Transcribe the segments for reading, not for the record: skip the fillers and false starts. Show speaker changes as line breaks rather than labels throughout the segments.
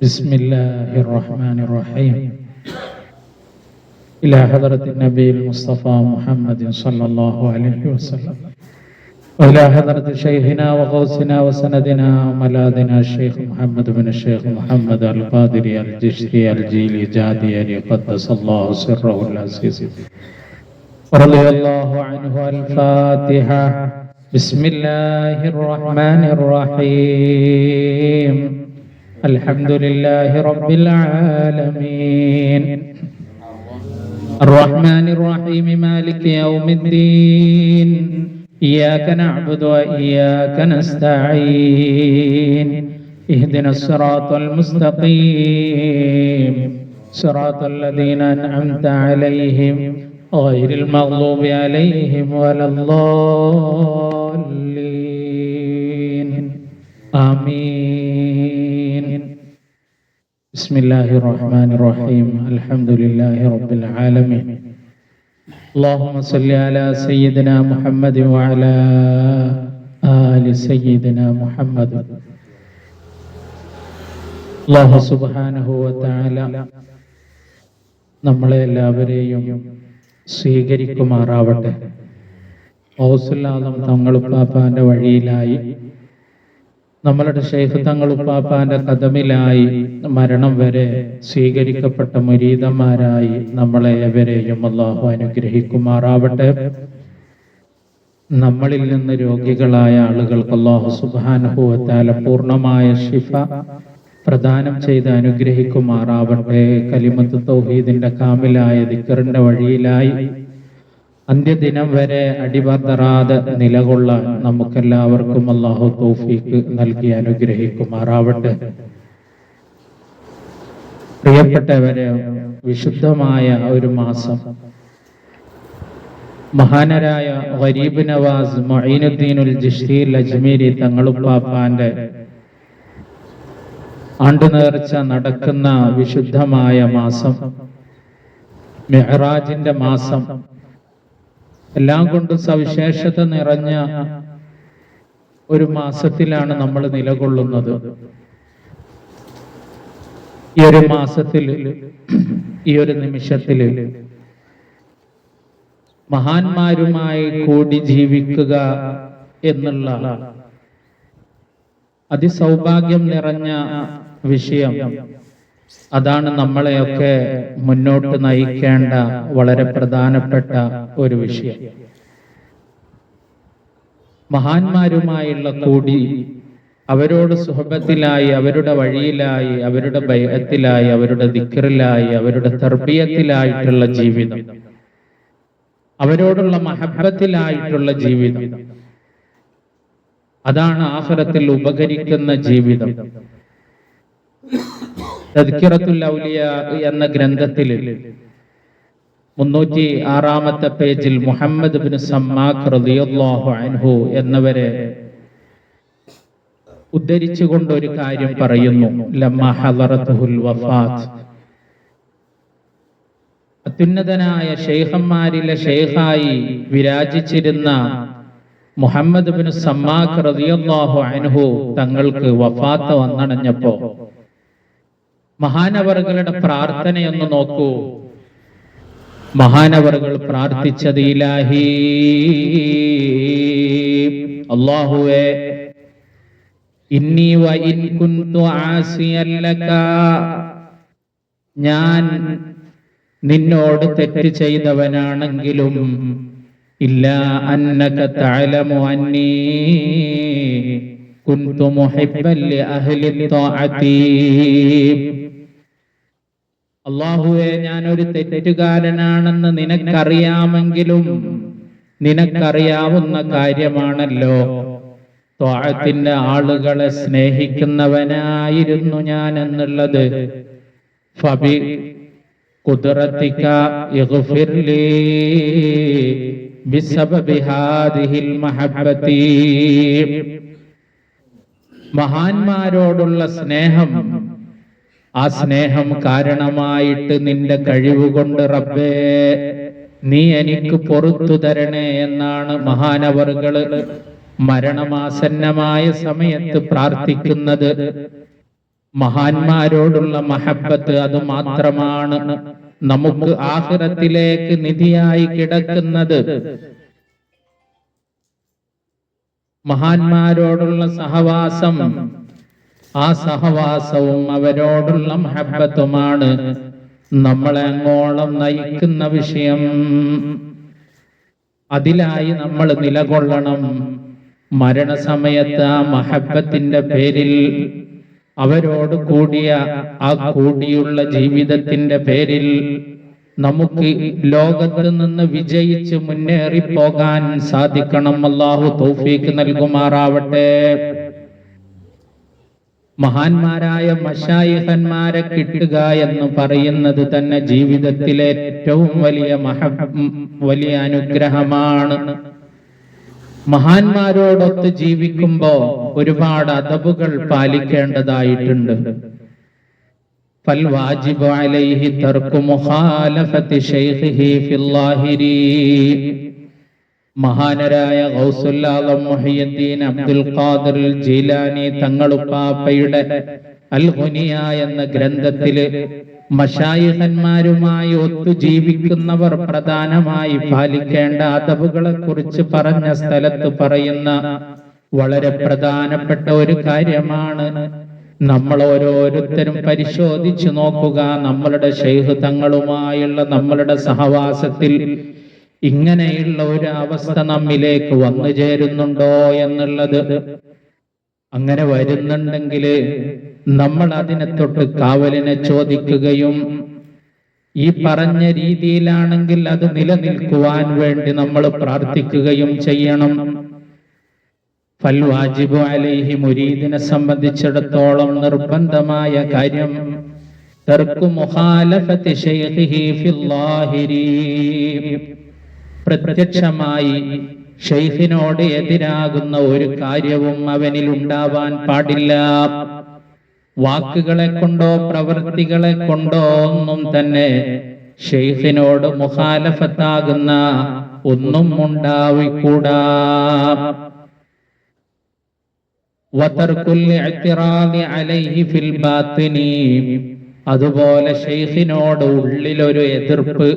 بسم الله الرحمن الرحيم. إلى حضرة النبي المصطفى محمد صلى الله عليه وسلم، وإلى حضرة شيخنا وغوثنا وسندنا وملاذنا الشيخ محمد بن الشيخ محمد القادري الجشتي الجيلي جادي قدس الله سره العزيز رضي الله عنه. الفاتحة. بسم الله الرحمن الرحيم. الحمد لله رب العالمين الرحمن الرحيم مالك يوم الدين. إياك نعبد وإياك نستعين. اهدنا الصراط المستقيم صراط الذين أنعمت عليهم غير المغضوب عليهم ولا الضالين. آمين. بسم الله الرحمن الرحيم. الحمد لله رب العالمين. اللهم صل على سيدنا محمد وعلى آل سيدنا محمد. അല്ലാഹു സുബ്ഹാനഹു വ തആല നമ്മളെ എല്ലാവരെയും സ്വീകരിക്കുമാറാവട്ടെ. ഗൗസുൽ ആദം തങ്ങളുപ്പാപ്പാന്റെ വഴിയിലായി, നമ്മളുടെ ശൈഖ് തങ്ങളുപ്പാപ്പാന്റെ കദമിലായി മരണം വരെ സ്വീകരിക്കപ്പെട്ട മുരീദന്മാരായി നമ്മളെ എവരെയും അല്ലാഹു അനുഗ്രഹിക്കുമാറാവട്ടെ. നമ്മളിൽ നിന്ന് രോഗികളായ ആളുകൾക്ക് അല്ലാഹു സുബ്ഹാനഹു വ തആല പൂർണ്ണമായ ശിഫ പ്രദാനം ചെയ്ത് അനുഗ്രഹിക്കുമാറാവട്ടെ. കലിമത്ത് തൗഹീദിന്റെ കാമിലായ ദിക്റിന്റെ വഴിയിലായി അന്ത്യദിനം വരെ അടിപതറാതെ നിലകൊള്ളാൻ നമുക്കെല്ലാവർക്കും അല്ലാഹു തൗഫീഖ് നൽകി അനുഗ്രഹിക്കുമാറാവട്ടെ. പ്രിയപ്പെട്ടവരെ, വിശുദ്ധമായ ഒരു മാസം, മഹാനരായ ഗരീബ് നവാസ് മുഈനുദ്ദീനുൽ ജിശ്തി അജ്മീരി തങ്ങളുപ്പാപ്പാന്റെ ആണ്ടുനേർച്ച നടക്കുന്ന വിശുദ്ധമായ മാസം, മിഅ്റാജിന്റെ മാസം, എല്ലാം കൊണ്ടും സവിശേഷത നിറഞ്ഞ ഒരു മാസത്തിലാണ് നമ്മൾ നിലകൊള്ളുന്നത്. ഈ ഒരു മാസത്തിൽ, ഈ ഒരു നിമിഷത്തിൽ മഹാന്മാരുമായി കൂടി ജീവിക്കുക എന്നുള്ള അതിസൗഭാഗ്യം നിറഞ്ഞ വിഷയം, അതാണ് നമ്മളെയൊക്കെ മുന്നോട്ട് നയിക്കേണ്ട വളരെ പ്രധാനപ്പെട്ട ഒരു വിഷയം. മഹാന്മാരുമായുള്ള കൂടി, അവരോട് സുഹബത്തിലായി, അവരുടെ വഴിയിലായി, അവരുടെ ബൈഅത്തിലായി, അവരുടെ ദിക്റിലായി, അവരുടെ തർബിയത്തിലായിട്ടുള്ള ജീവിതം, അവരോടുള്ള മഹബ്ബത്തിലായിട്ടുള്ള ജീവിതം, അതാണ് ആഖിറത്തിൽ ഉപകരിക്കുന്ന ജീവിതം. തദ്കിറത്തുൽ ഔലിയ എന്ന ഗ്രന്ഥത്തിൽ 306-ാമത്തെ പേജിൽ മുഹമ്മദ് ബിൻ സമ്മാഖ് റളിയല്ലാഹു അൻഹു എന്നവരെ ഉദ്ധരിച്ചുകൊണ്ട് ഒരു കാര്യം പറയുന്നു. ലമ്മാ ഹളറത്തുൽ വഫാത്ത്, അത്യുന്നതനായ ശൈഖന്മാരിലെ ശൈഖായി വിരാജിച്ചിരുന്ന മുഹമ്മദ് ബിൻ സമ്മാഖ് റളിയല്ലാഹു അൻഹു തങ്ങൾക്ക് വഫാത്ത് വന്നണഞ്ഞപ്പോ മഹാനവറുകളുടെ പ്രാർത്ഥനയൊന്ന് നോക്കൂ. മഹാനവറുകൾ പ്രാർത്ഥിച്ചത്, ഇലാഹി, അല്ലാഹുവേ, ഇന്നി വ ഇൻ കുന്തു ആസിയൻ ലക, ഞാൻ നിന്നോട് തെറ്റ് ചെയ്തവനാണെങ്കിലും, ഇല്ലാ അന്നക തഅലമു അന്നീ കുന്തു മുഹിബ്ബൻ ലി അഹ്ലി ത്വാഅതി, അല്ലാഹുവേ, ഞാനൊരു തെറ്റുകാരനാണെന്ന് നിനക്കറിയാമെങ്കിലും, നിനക്കറിയാവുന്ന കാര്യമാണല്ലോ, ത്വാഅത്തിന്റെ ആളുകളെ സ്നേഹിക്കുന്നവനായിരുന്നു ഞാൻ എന്നുള്ളത്. ഫബി ഖുദ്റതിക ഇഗ്ഫിർ ലീ ബിസബബി ഹാദിഹിൽ മഹബ്ബതി, മഹാന്മാരോടുള്ള സ്നേഹം, ആ സ്നേഹം കാരണമായിട്ട് നിന്റെ കഴിവുകൊണ്ട് റബ്ബേ നീ എനിക്ക് പൊറുത്തു തരണേ എന്നാണ് മഹാനവറുകള് മരണമാസന്നമായ സമയത്ത് പ്രാർത്ഥിക്കുന്നത്. മഹാന്മാരോടുള്ള മഹബ്ബത്ത് അത് മാത്രമാണ് നമുക്ക് ആഖിറത്തിലേക്ക് നിധിയായി കിടക്കുന്നത്. മഹാന്മാരോടുള്ള സഹവാസം, ആ സഹവാസവും അവരോടുള്ള മഹബ്ബത്തുമാണ് നമ്മളെ അങ്ങോളം നയിക്കുന്ന വിഷയം. അതിലായി നമ്മൾ നിലകൊള്ളണം. മരണസമയത്ത് ആ മഹബ്ബത്തിന്റെ പേരിൽ, അവരോട് കൂടിയ ആ കൂടിയുള്ള ജീവിതത്തിന്റെ പേരിൽ നമുക്ക് ലോകത്ത് നിന്ന് വിജയിച്ച് മുന്നേറിപ്പോകാൻ സാധിക്കണം. അല്ലാഹു തൗഫീഖ് നൽകുമാറാവട്ടെ. മഹാന്മാരായ മശായിഖന്മാരെ കിട്ടുക എന്ന് പറയുന്നത് തന്നെ ജീവിതത്തിലെ ഏറ്റവും വലിയ അനുഗ്രഹമാണ്. മഹാന്മാരോടൊത്ത് ജീവിക്കുമ്പോ ഒരുപാട് അദബുകൾ പാലിക്കേണ്ടതായിട്ടുണ്ട്. ഫൽ വാജിബു അലൈഹി തർക്കു മുഖാലഫത്തി ശൈഖിഹി ഫിൽ ലാഹിരി. മഹാനരായ ഗൗസുൽ ആലം മുഹിയുദ്ദീൻ അബ്ദുൽ ഖാദിർ ജീലാനി തങ്ങളുപ്പാപ്പയുടെ അൽ ഗുനിയ എന്ന ഗ്രന്ഥത്തില് മശായിഖന്മാരുമായി ഒത്തുജീവിക്കുന്നവർ പ്രധാനമായി പാലിക്കേണ്ട അദബുകളെ കുറിച്ച് പറഞ്ഞ സ്ഥലത്ത് പറയുന്ന വളരെ പ്രധാനപ്പെട്ട ഒരു കാര്യമാണ്. നമ്മൾ ഓരോരുത്തരും പരിശോധിച്ചു നോക്കുക. നമ്മളുടെ ശൈഖ് തങ്ങളുമായുള്ള നമ്മളുടെ സഹവാസത്തിൽ ഇങ്ങനെയുള്ള ഒരു അവസ്ഥ നമ്മിലേക്ക് വന്നു ചേരുന്നുണ്ടോ എന്നുള്ളത്. അങ്ങനെ വരുന്നുണ്ടെങ്കിൽ നമ്മൾ അതിനെ തൊട്ട് കാവലിനെ ചോദിക്കുകയും ഈ പറഞ്ഞ രീതിയിലാണെങ്കിൽ അത് നിലനിൽക്കുവാൻ വേണ്ടി നമ്മൾ പ്രാർത്ഥിക്കുകയും ചെയ്യണം. ഫൽ വാജിബു അലൈഹി, മുരീദിനെ സംബന്ധിച്ചിടത്തോളം നിർബന്ധമായ കാര്യം തർക്കു മുഖാലഫത്തി ശൈഖിഹി ഫിൽ ലാഹിരി. പ്രത്യക്ഷമായി ശൈഖിനോട് എതിരാകുന്ന ഒരു കാര്യവും അവനിൽ ഉണ്ടാവാൻ പാടില്ല. വാക്കുകളെ കൊണ്ടോ പ്രവൃത്തികളെ കൊണ്ടോ ഒന്നും തന്നെ ശൈഖിനോട് മുഖാലഫത്താകുന്ന ഒന്നും ഉണ്ടാവിക്കൂടാ. വതർകുൽ ഇഅ്തിറാദി അലൈഹി ഫിൽ ബാത്തിനി. അതുപോലെ ശൈഖിനോട് ഉള്ളിലൊരു എതിർപ്പ്,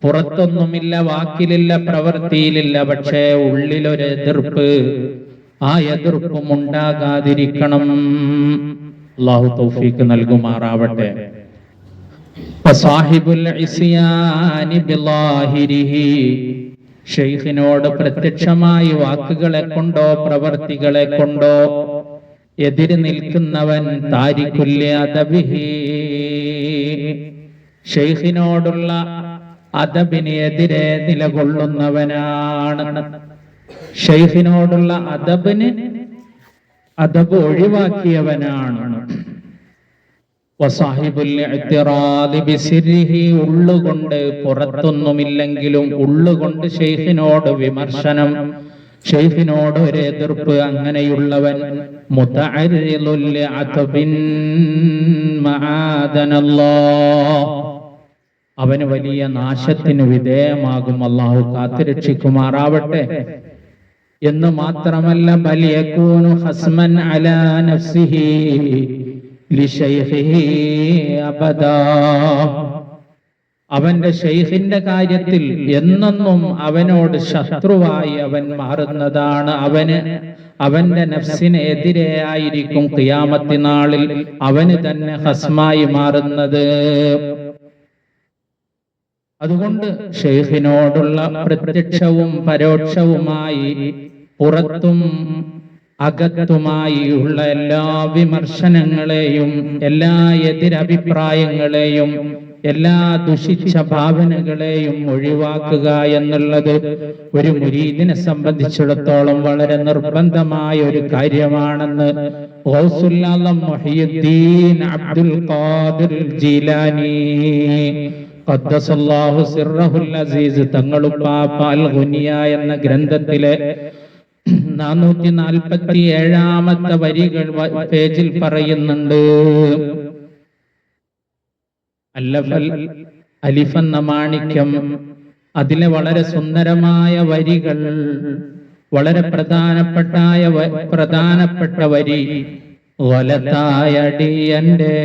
പുറത്തൊന്നുമില്ല, വാക്കിലില്ല, പ്രവൃത്തിയിലില്ല, പക്ഷേ ഉള്ളിലൊരു എതിർപ്പ്, ആ എതിർപ്പും ഉണ്ടാകാതിരിക്കണം. അല്ലാഹു തൗഫീഖ് നൽകുമാറാവട്ടെ. ഫസാഹിബുൽ ഇസ്യാനി ബിളാഹിരിഹി. ശൈഖിനോട് പ്രത്യക്ഷമായി വാക്കുകളെ കൊണ്ടോ പ്രവൃത്തികളെ കൊണ്ടോ എതിര് നിൽക്കുന്നവൻ താരിഖുൽ അദബിഹി. ശൈഖിനോടുള്ള അദബിന് എതിരെ നിലകൊള്ളുന്നവനാണ്. ശൈഖിനോടുള്ള അദബ് ഒഴിവാക്കിയവനാണ്. വസാഹിബുൽ ഇഅ്തിറാദി ബിസിരിഹി. ഉള്ളുകൊണ്ട്, പുറത്തൊന്നുമില്ലെങ്കിലും ഉള്ളുകൊണ്ട് ശൈഖിനോട് വിമർശനം, ശൈഖിനോട് ഒരു എതിർപ്പ്, അങ്ങനെയുള്ളവൻ മുതഅർരിളുൽ അദബിൻ മആദനല്ലാഹ്. അവന് വലിയ നാശത്തിന് വിധേയമാകും. അല്ലാഹു കാത്തുരക്ഷിക്കുമാറാവട്ടെ. എന്ന് മാത്രമല്ല, ബൽ യകൂനു ഹസ്മൻ അലാ നഫ്സിഹി ലിശൈഖിഹി അബദാ. അവന്റെ ശൈഖിന്റെ കാര്യത്തിൽ എന്നെന്നും അവനോട് ശത്രുവായി അവൻ മാറുന്നതാണ്. അവന്റെ നഫ്സിന് എതിരെയായിരിക്കും ഖിയാമത്ത് നാളിൽ അവന് തന്നെ ഹസ്മായി മാറുന്നത്. അതുകൊണ്ട് ശൈഖിനോടുള്ള പ്രത്യക്ഷവും പരോക്ഷവുമായി, പുറത്തും അകത്തുമായി ഉള്ള എല്ലാ വിമർശനങ്ങളെയും, എല്ലാ എതിരഭിപ്രായങ്ങളെയും, എല്ലാ ദുഷിച്ച ഭാവനകളെയും ഒഴിവാക്കുക എന്നുള്ളത് ഒരു മുരീദിനെ സംബന്ധിച്ചിടത്തോളം വളരെ നിർബന്ധമായ ഒരു കാര്യമാണെന്ന് ഗൗസുൽ ആലം മുഹിയുദ്ദീൻ അബ്ദുൽ ഖാദിർ ജീലാനി ഖദ്ദസല്ലാഹു സിർറഹുൽ അസീസ് തങ്ങളുപ്പാപ്പ അൽ ഗുനിയ എന്ന ഗ്രന്ഥത്തിലെ 447-ാമത്തെ വരികൾ പേജിൽ പറയുന്നുണ്ട്. അലിഫ് എന്ന മാണിക്യം, അതിലെ വളരെ സുന്ദരമായ വരികൾ, വളരെ പ്രധാനപ്പെട്ട വരി വലത്തായടിയന്റെ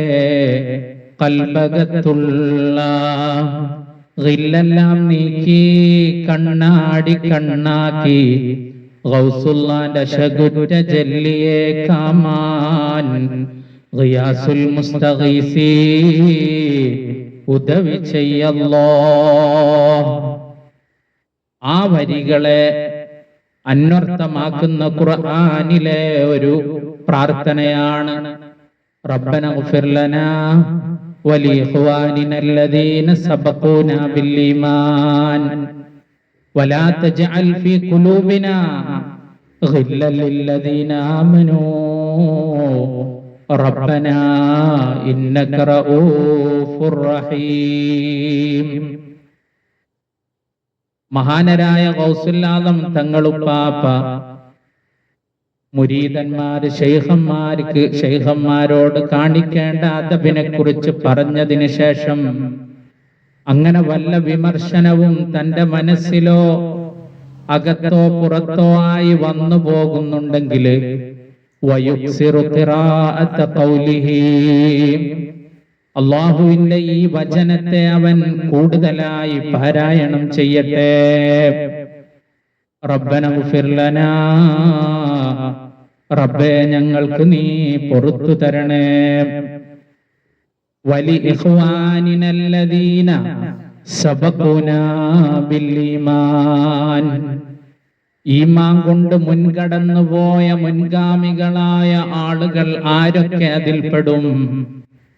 കൽബകത്തുള്ള ഗില്ലെല്ലാം നീക്കി കണ്ണാടി കണ്ണാക്കി ഗൗസുല്ലാന്റെ ശകുറ്റ ജല്ലിയെ കാമാൻ ഗിയാസുൽ മുസ്തഗീസി ഉദവി ചെയ്യല്ലോ. ആ വരികളെ അന്വർത്ഥമാക്കുന്ന ഖുർആനിലെ ഒരു പ്രാർത്ഥനയാണ് റബ്ബന ഗഫിർ ലനാ വലിഇഖ്വാനിന അല്ലദീന സബഖൂനാ ബിൽ ഈമാൻ വലാ തജ്അൽ ഫീ ഖുലൂബിനാ ഗില്ലൽ ലില്ലദീന ആമനൂ റബ്ബനാ ഇന്നക റഊഫുർ റഹീം. മഹാനരായ ഗൗസുൽ ആദം തങ്ങളുപ്പാപ്പ മുരീദന്മാര് ശൈഖന്മാരോട് കാണിക്കേണ്ട അദബിനെ കുറിച്ച് പറഞ്ഞതിന് ശേഷം അങ്ങനെ വല്ല വിമർശനവും തന്റെ മനസ്സിലോ അകത്തോ പുറത്തോ ആയി വന്നു പോകുന്നുണ്ടെങ്കിൽ അള്ളാഹുവിന്റെ ഈ വചനത്തെ അവൻ കൂടുതലായി പാരായണം ചെയ്യട്ടെ. റബ്ബന ഗഫിർ ലനാ, റബ്ബേ ഞങ്ങൾക്ക് നീ പൊറുത്തു തരണേ. വലി ഇഖ്വാനിനല്ലദീന സബഖൂനാ ബിൽ ഈമാൻ, ഈമാൻ കൊണ്ട് മുൻകടന്നുപോയ മുൻഗാമികളായ ആളുകൾ ആരൊക്കെ അതിൽപ്പെടും?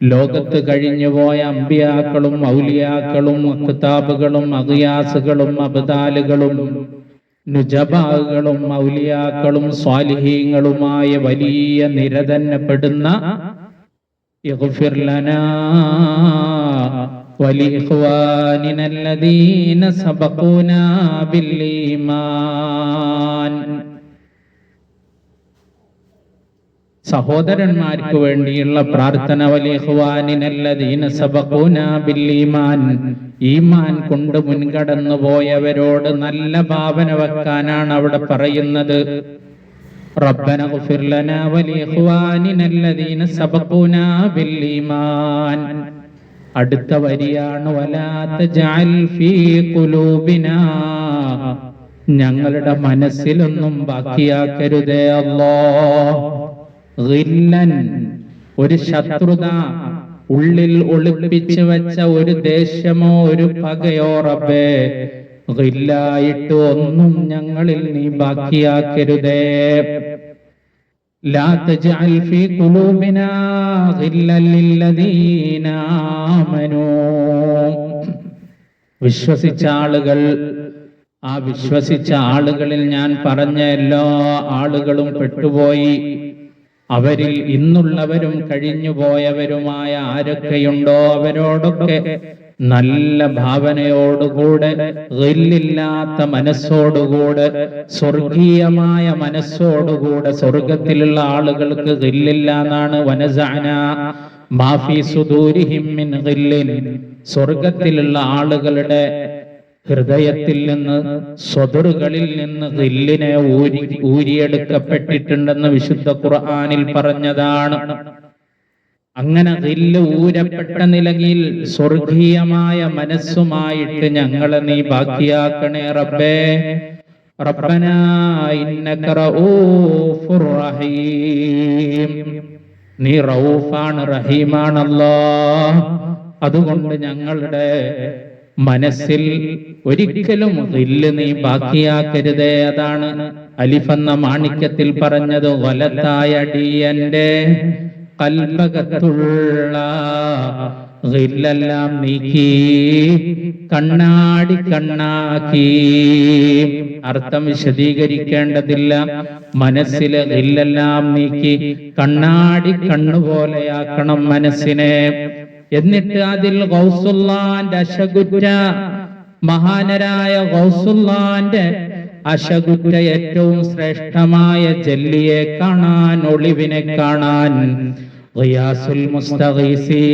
ലോകത്ത് കഴിഞ്ഞുപോയ അമ്പിയാക്കളും ഔലിയാക്കളും അഖ്താബുകളും അഗ്യാസുകളും അബ്ദാലുകളും നുജബാകളും ഔലിയാക്കളും സ്വാലിഹീങ്ങളുമായ വലിയ നിര തന്നെ പെടുന്ന ഇഗ്ഫിർ ലനാ വലിഇഖ്വാനിന അല്ലദീന സബഖൂനാ ബിൽ ഈമാൻ. സഹോദരന്മാർക്ക് വേണ്ടിയുള്ള പ്രാർത്ഥന. വലിഇഖ്വാനിന അല്ലദീന സബഖൂനാ ബിൽ ഈമാൻ, ഈമാൻ കൊണ്ട് മുൻകടന്നു പോയവരോട് നല്ല ഭാവന വെക്കാനാണ് അവിടെ പറയുന്നത്. റബ്ബന ഗഫിർ ലനാ വലിഇഖ്വാനിന അല്ലദീന സബഖൂനാ ബിൽ ഈമാൻ. അടുത്ത വരിയാണ് വലാ തജ്അൽ ഫീ ഖുലൂബിനാ, ഞങ്ങളുടെ മനസ്സിലൊന്നും ബാക്കിയാക്കരുതേ അല്ലാഹ്. ഗില്ലൻ, ഒരു ശത്രുത, ഉള്ളിൽ ഒളിപ്പിച്ചു വെച്ച ഒരു ദേഷ്യമോ ഒരു പകയോ റബ്ബേ ഗില്ലായിട്ട് ഒന്നും ഞങ്ങളിൽ നീ ബാക്കിയാക്കരുതേ. ലാ തജ്അൽ ഫീ ഖുലൂബിനാ ഗില്ലൽ ലില്ലദീന ആമനൂ. വിശ്വസിച്ച ആളുകൾ, ആ വിശ്വസിച്ച ആളുകളിൽ ഞാൻ പറഞ്ഞ എല്ലാ ആളുകളും പെട്ടുപോയി. അവരിൽ ഇന്നുള്ളവരും കഴിഞ്ഞുപോയവരുമായ ആരൊക്കെയുണ്ടോ അവരോടൊക്കെ നല്ല ഭാവനയോടുകൂടെ ഗില്ലില്ലാത്ത മനസ്സോടുകൂടെ സ്വർഗീയമായ മനസ്സോടുകൂടെ, സ്വർഗത്തിലുള്ള ആളുകൾക്ക് ഗില്ലില്ല എന്നാണ്. വനസഅനാ മാ ഫീ സുദൂരിഹിം മിൻ ഗില്ലിൻ, സ്വർഗത്തിലുള്ള ആളുകളുടെ ഹൃദയത്തിൽ നിന്ന്, സ്വദറുകളിൽ നിന്ന് ഗില്ലിനെ ഊരിയെടുക്കപ്പെട്ടിട്ടുണ്ടെന്ന് വിശുദ്ധ ഖുർആനിൽ പറഞ്ഞതാണ്. അങ്ങനെ ഗില്ല് ഊരപ്പെട്ട നിലയിൽ സ്വർഗീയമായ മനസ്സുമായിട്ട് ഞങ്ങളെ നീ ബാക്കിയാക്കണേ റബ്ബേ. റബ്ബനാ ഇന്നക റഊഫുർ റഹീം, നീ റഊഫാണ് റഹീമാണ് അല്ലാഹ്. അതുകൊണ്ട് ഞങ്ങളുടെ മനസ്സിൽ ഒരിക്കലും ഗില്ല് നീ ബാക്കിയാക്കരുതേ. അതാണ് അലിഫ് എന്ന മാണിക്യത്തിൽ പറഞ്ഞത്. വലത്തായ അടിയന്റെ കൽബകത്തുള്ള ഗില്ലെല്ലാം നീക്കി കണ്ണാടി കണ്ണാക്കി. അർത്ഥം വിശദീകരിക്കേണ്ടതില്ല. മനസ്സിലെ ഗില്ലെല്ലാം നീക്കി കണ്ണാടി കണ്ണുപോലെയാക്കണം മനസ്സിനെ. എന്നിട്ട് അതിൽ ഗൗസുല്ലാന്റെ അശകുറ്റ, മഹാനരായ ഗൗസുല്ലാന്റെ അശകുറ്റ ഏറ്റവും ശ്രേഷ്ഠമായ ജല്ലിയെ കാണാൻ, ഒളിവിനെ കാണാൻ ഗിയാസുൽ മുസ്തഗീസി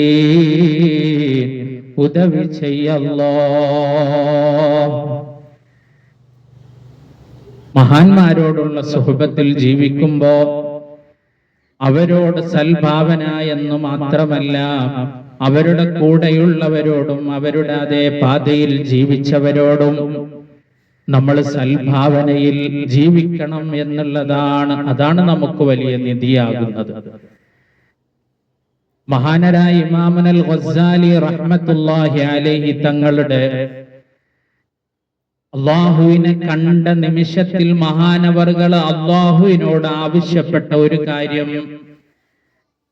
ഉദവി ചെയ്യല്ലോ. മഹാന്മാരോടുള്ള സുഹബത്തിൽ ജീവിക്കുമ്പോ അവരോട് സൽഭാവന എന്ന് മാത്രമല്ല, അവരുടെ കൂടെയുള്ളവരോടും അവരുടെ അതേ പാതയിൽ ജീവിച്ചവരോടും നമ്മൾ സൽഭാവനയിൽ ജീവിക്കണം എന്നുള്ളതാണ്. അതാണ് നമുക്ക് വലിയ നിധിയാകുന്നത്. മഹാനരായ ഇമാമുൽ ഗസ്സാലി റഹ്മത്തുള്ളാഹി അലൈഹി തങ്ങളുടെ അള്ളാഹുവിനെ കണ്ട നിമിഷത്തിൽ മഹാനവർകൾ അള്ളാഹുവിനോട് ആവശ്യപ്പെട്ട ഒരു കാര്യം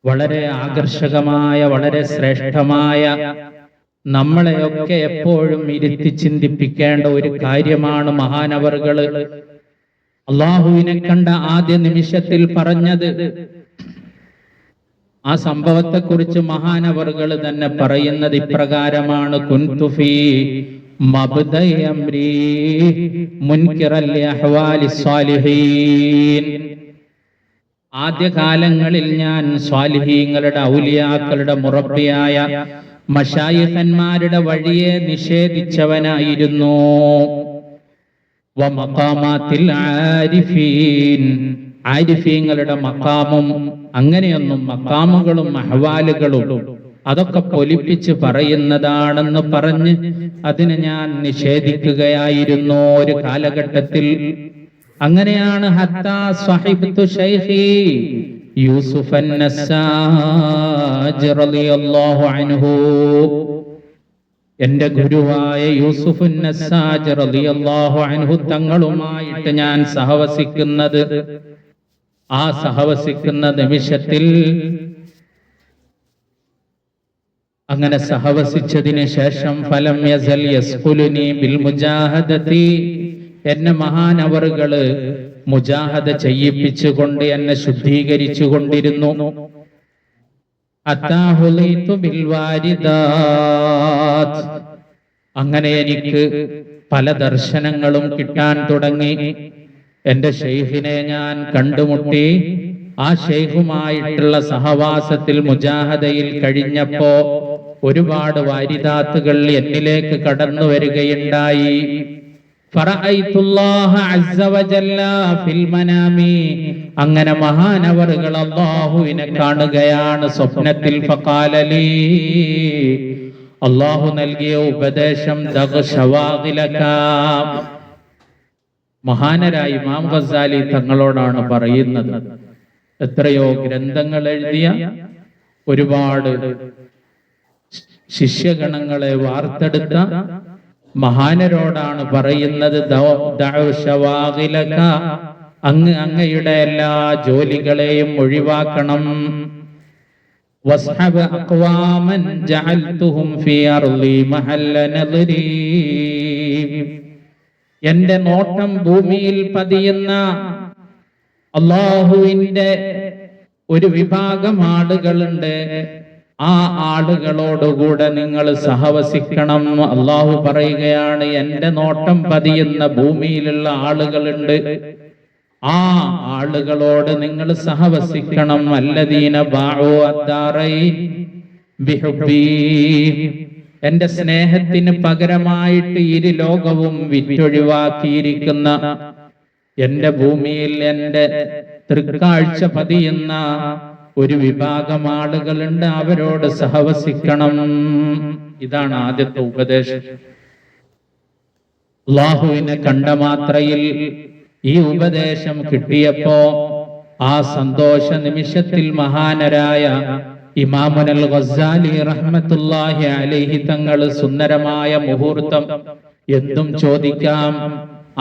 വളരെ ആകർഷകമായ, വളരെ ശ്രേഷ്ഠമായ, നമ്മളെയൊക്കെ എപ്പോഴും ഇരുത്തി ചിന്തിപ്പിക്കേണ്ട ഒരു കാര്യമാണ്. മഹാനവർകൾ അള്ളാഹുവിനെ കണ്ട ആദ്യ നിമിഷത്തിൽ പറഞ്ഞത്. ആ സംഭവത്തെക്കുറിച്ച് മഹാനവർകൾ തന്നെ പറയുന്നത് ഇപ്രകാരമാണ്: കുൻതു ഫീ മബ്ദഇ അംരി മുൻകിറൻ ലിഅഹ്വാലി സ്വാലിഹീൻ. ആദ്യകാലങ്ങളിൽ ഞാൻ സ്വാലിഹീങ്ങളുടെ, ഔലിയാക്കളുടെ മുറബ്ബിയായ മശായിഖന്മാരുടെ വഴിയെ നിഷേധിച്ചവനായിരുന്നു. വമഖാമാത്തിൽ ആരിഫീൻ, ആരിഫീങ്ങളുടെ മഖാമും അങ്ങനെയൊന്നും മഖാമുകളും അഹ്വാലുകളും അതൊക്കെ പൊലിപ്പിച്ച് പറയുന്നതാണെന്ന് പറഞ്ഞ് അതിനെ ഞാൻ നിഷേധിക്കുകയായിരുന്നു ഒരു കാലഘട്ടത്തിൽ. അങ്ങനെയാണ് ഹത്താ സ്വഹിബ്തു ശൈഖി യൂസുഫ് അൻ-നസ്സാജ് റളിയല്ലാഹു അൻഹു, എന്റെ ഗുരുവായ യൂസുഫ് അൻ-നസ്സാജ് റളിയല്ലാഹു അൻഹു തങ്ങളുമായിട്ട് ഞാൻ സഹവസിക്കുന്നത്. ആ സഹവസിക്കുന്ന നിമിഷത്തിൽ, അങ്ങനെ സഹവസിച്ചതിന് ശേഷം ഫലം യസൽ യസ്ഖുലുനി ബിൽ മുജാഹദതി, എന്നെ മഹാനവറുകള് മുജാഹദ ചെയ്യിപ്പിച്ചുകൊണ്ട് എന്നെ ശുദ്ധീകരിച്ചു കൊണ്ടിരുന്നു. അത്താഹുലൈതു ബിൽ വാരിദാത്ത്, അങ്ങനെ എനിക്ക് പല ദർശനങ്ങളും കിട്ടാൻ തുടങ്ങി. എന്റെ ഷെയ്ഖിനെ ഞാൻ കണ്ടുമുട്ടി. ആ ഷെയ്ഖുമായിട്ടുള്ള സഹവാസത്തിൽ മുജാഹദയിൽ കഴിഞ്ഞപ്പോ ഒരുപാട് വാരിദാത്തുകൾ എന്നിലേക്ക് കടന്നു വരികയുണ്ടായി. ഫറഅയ്തുല്ലാഹ അസ്സ വജല്ല ഫിൽ മനാമി, അങ്ങനെ മഹാനവറുകൾ അല്ലാഹുവിനെ കാണുകയാണ് സ്വപ്നത്തിൽ. ഫഖാല ലീ, അല്ലാഹു നൽകിയ ഉപദേശം, ദഗ് ശവാഗിലക. മഹാനരായ ഇമാം ഗസ്സാലി തങ്ങളോടാണ് പറയുന്നത്. എത്രയോ ഗ്രന്ഥങ്ങൾ എഴുതിയ, ഒരുപാട് ശിഷ്യഗണങ്ങളെ വാർത്തെടുത്ത മഹാനരോടാണ് പറയുന്നത്. അങ്ങയുടെ എല്ലാ ജോലികളെയും ഒഴിവാക്കണം. വസ്ഹബ അഖ്വാമൻ ജഅൽതുഹും ഫീ അർളി മഹല്ല നദരി, എന്റെ നോട്ടം ഭൂമിയിൽ പതിയുന്ന അള്ളാഹുവിന്റെ ഒരു വിഭാഗം ആളുകളുണ്ട്. ആ ആളുകളോടുകൂടെ നിങ്ങൾ സഹവസിക്കണം. അള്ളാഹു പറയുകയാണ്, എന്റെ നോട്ടം പതിയുന്ന ഭൂമിയിലുള്ള ആളുകളുണ്ട്, ആ ആളുകളോട് നിങ്ങൾ സഹവസിക്കണം. അല്ലദീന ബാഉ അദ്ദാറൈൻ ബിഹുബ്ബി, എന്റെ സ്നേഹത്തിന് പകരമായിട്ട് ഇരു ലോകവും വിറ്റൊഴിവാക്കിയിരിക്കുന്ന, എന്റെ ഭൂമിയിൽ എന്റെ തൃക്കാഴ്ച പതിയുന്ന ഒരു വിഭാഗം ആളുകളുണ്ട്, അവരോട് സഹവസിക്കണം. ഇതാണ് ആദ്യത്തെ ഉപദേശം. അല്ലാഹുവിനെ കണ്ട മാത്രയിൽ ഈ ഉപദേശം കിട്ടിയപ്പോ ആ സന്തോഷ നിമിഷത്തിൽ മഹാനരായ ഇമാമുൽ ഗസ്സാലി റഹ്മത്തുള്ളാഹി അലൈഹി തങ്ങൾ സുന്ദരമായ മുഹൂർത്തം എന്തും ചോദിക്കാം.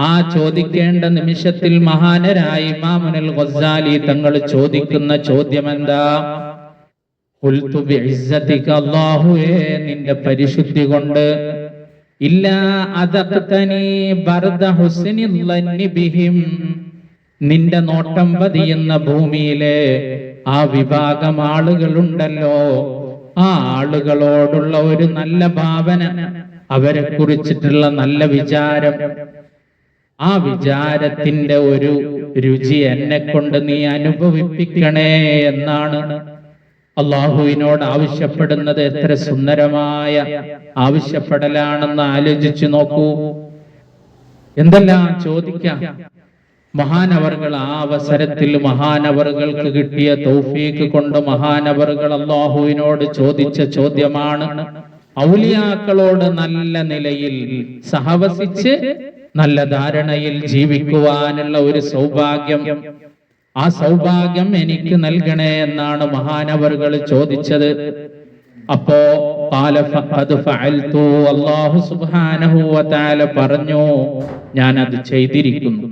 ആ ചോദിക്കേണ്ട നിമിഷത്തിൽ മഹാനരായ ഇമാമുൽ ഗസ്സാലി തങ്ങൾ ചോദിക്കുന്ന ചോദ്യം എന്താ? ഖുൽതു ബിഇസ്സതിക, അല്ലാഹുവേ നിന്റെ പരിശുദ്ധി കൊണ്ട്, ഇല്ലാ അദഖ്തനി ബർദ ഹുസ്നിൽ ളന്നി ബിഹിം, നിന്റെ നോട്ടം പതിയുന്ന ഭൂമിയിലെ ആ വിഭാഗം ആളുകളുണ്ടല്ലോ, ആ ആളുകളോടുള്ള ഒരു നല്ല ഭാവന, അവരെ കുറിച്ചിട്ടുള്ള നല്ല വിചാരം, ആ വിചാരത്തിന്റെ ഒരു രുചി എന്നെ കൊണ്ട് നീ അനുഭവിപ്പിക്കണേ എന്നാണ് അള്ളാഹുവിനോട് ആവശ്യപ്പെടുന്നത്. എത്ര സുന്ദരമായ ആവശ്യപ്പെടലാണെന്ന് ആലോചിച്ചു നോക്കൂ. എന്തെല്ലാം ചോദിക്കാം. മഹാനവറുകൾ ആ അവസരത്തിൽ മഹാനവറുകൾക്ക് കിട്ടിയ തൗഫീഖ് കൊണ്ട് മഹാനവറുകൾ അല്ലാഹുവിനോട് ചോദിച്ച ചോദ്യമാണ്, ഔലിയാക്കളോട് നല്ല നിലയിൽ സഹവസിച്ച് നല്ല ധാരണയിൽ ജീവിക്കുവാനുള്ള ഒരു സൗഭാഗ്യം, ആ സൗഭാഗ്യം എനിക്ക് നൽകണേ എന്നാണ് മഹാനവറുകൾ ചോദിച്ചത്. അപ്പോ അല്ലാഹു സുബ്ഹാനഹു വ തആല പറഞ്ഞു, ഞാൻ അത് ചെയ്തിരിക്കുന്നു,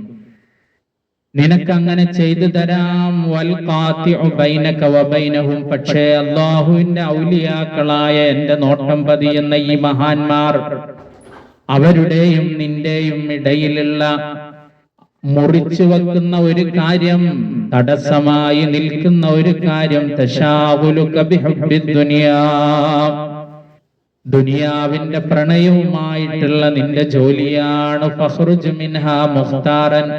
നിനക്ക് അങ്ങനെ ചെയ്തു തരാം. വൽ ഖാതിഉ ബൈനക വ ബൈനഹും, പക്ഷേ അല്ലാഹുവിന്റെ ഔലിയാക്കളായ എന്റെ നോട്ടം പതിയുന്ന ഈ മഹാന്മാർ, അവരുടെയും നിന്റെയും ഇടയിലുള്ള മുറിച്ചു വെക്കുന്ന ഒരു കാര്യം, തടസ്സമായി നിൽക്കുന്ന ഒരു കാര്യം, തശാഗുലുക ബിഹുബ്ബിദ് ദുനിയാ, ദുനിയാവിന്റെ പ്രണയവുമായിട്ടുള്ള നിന്റെ ജോലിയാണ്. ഫഖ്റുജ് മിൻഹാ മുഖ്താറൻ,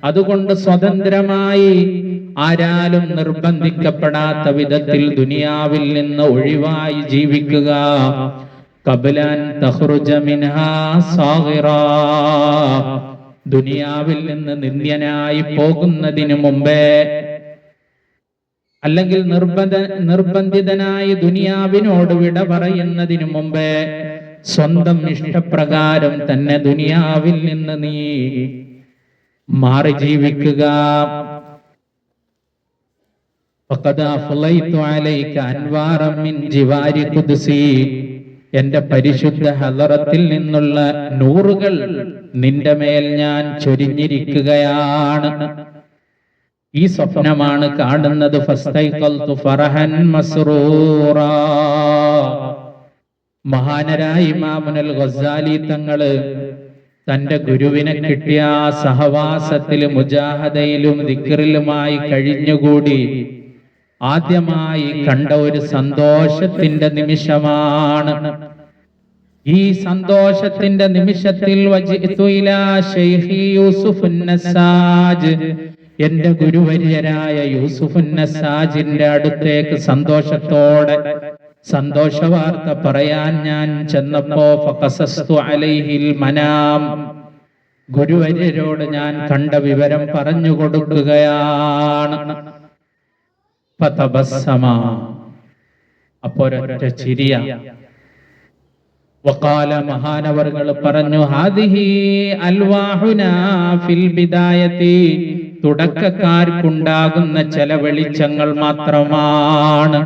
അതുകൊണ്ട് സ്വതന്ത്രമായി ആരാലും നിർബന്ധിക്കപ്പെടാത്ത വിധത്തിൽ ദുനിയാവിൽ നിന്ന് ഒഴിവായി ജീവിക്കുക. ഖബ്ലൻ തഖ്റുജ മിൻഹാ സാഗിറാ, ദുനിയാവിൽ നിന്ന് നിന്ദ്യനായി പോകുന്നതിന് മുമ്പേ, അല്ലെങ്കിൽ നിർബന്ധിതനായി ദുനിയാവിനോട് വിട പറയുന്നതിന് മുമ്പേ സ്വന്തം ഇഷ്ടപ്രകാരം തന്നെ ദുനിയാവിൽ നിന്ന് നീ മാറി ജീവിക്കുക. ഫഖദ് അഫ്ളൈതു അലൈക അൻവാറൻ മിൻ ജിവാരി ഖുദ്സി, എന്റെ പരിശുദ്ധ ഹളറത്തിൽ നിന്നുള്ള നൂറുകൾ നിന്റെ മേൽ ഞാൻ ചൊരിഞ്ഞിരിക്കുകയാണ്. ഈ സ്വപ്നമാണ് കാണുന്നത്. ഫസ്തൈഖൽതു ഫറഹൻ മസ്റൂറാ, മഹാനരായ ഇമാമുൽ ഗസാലി തങ്ങള് തന്റെ ഗുരുവിനെ കിട്ടിയ ആ സഹവാസത്തിലും മുജാഹദയിലും ദിക്റിലുമായി കഴിഞ്ഞുകൂടി ആദ്യമായി കണ്ട ഒരു സന്തോഷത്തിന്റെ നിമിഷമാണ്. ഈ സന്തോഷത്തിന്റെ നിമിഷത്തിൽ വജിഅ്തു ഇലാ ശൈഖി യൂസുഫ് നസാജ്, എന്റെ ഗുരുവര്യരായ യൂസുഫ് നസാജിന്റെ അടുത്തേക്ക് സന്തോഷത്തോടെ സന്തോഷവാർത്ത പറയാൻ ഞാൻ ചെന്നപ്പോ ഫഖസസ്തു അലൈഹിൽ മനാം, ഗുരുവര്യരോട് ഞാൻ കണ്ട വിവരം പറഞ്ഞു കൊടുക്കുകയാണ്. ഫതബസ്സമ, അപ്പോരൊറ്റ ചിരിയ. വഖാല, മഹാനവറുകൾ പറഞ്ഞു, ഹാദിഹി അൽവാഹുനാ ഫിൽ ബിദായത്തി, തുടക്കക്കാർക്കുണ്ടാകുന്ന ചില വെളിച്ചങ്ങൾ മാത്രമാണ്,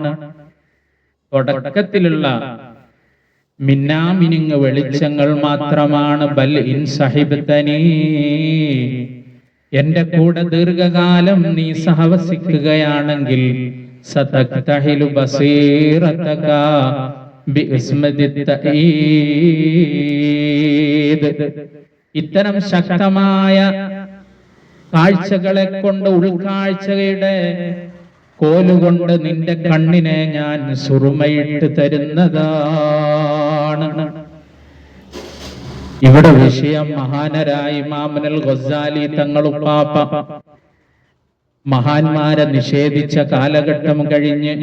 തുടക്കത്തിലുള്ള മിന്നാമിനുങ്ങ് വെളിച്ചങ്ങൾ മാത്രമാണ്. ബൽ ഇൻ സഹിബ്തനി, എന്റെ കൂടെ ദീർഘകാലം നീ സഹവസിക്കുകയാണെങ്കിൽ, സതക്തഹിലു ബസീറതക ബിഇസ്മദിത് തഈദ്, ഇത്തരം ശക്തമായ കാഴ്ചകളെ കൊണ്ട്, ഉൾക്കാഴ്ചയുടെ കോലുകൊണ്ട് നിന്റെ കണ്ണിനെ ഞാൻ സുറുമയിട്ട് തരുന്നതാണ്. ഇവിടെ വിഷയം മഹാനരായ ഇമാമുൽ ഗസാലി തങ്ങളുപ്പാപ്പ മഹാന്മാരെ നിഷേധിച്ച കാലഘട്ടം കഴിഞ്ഞ്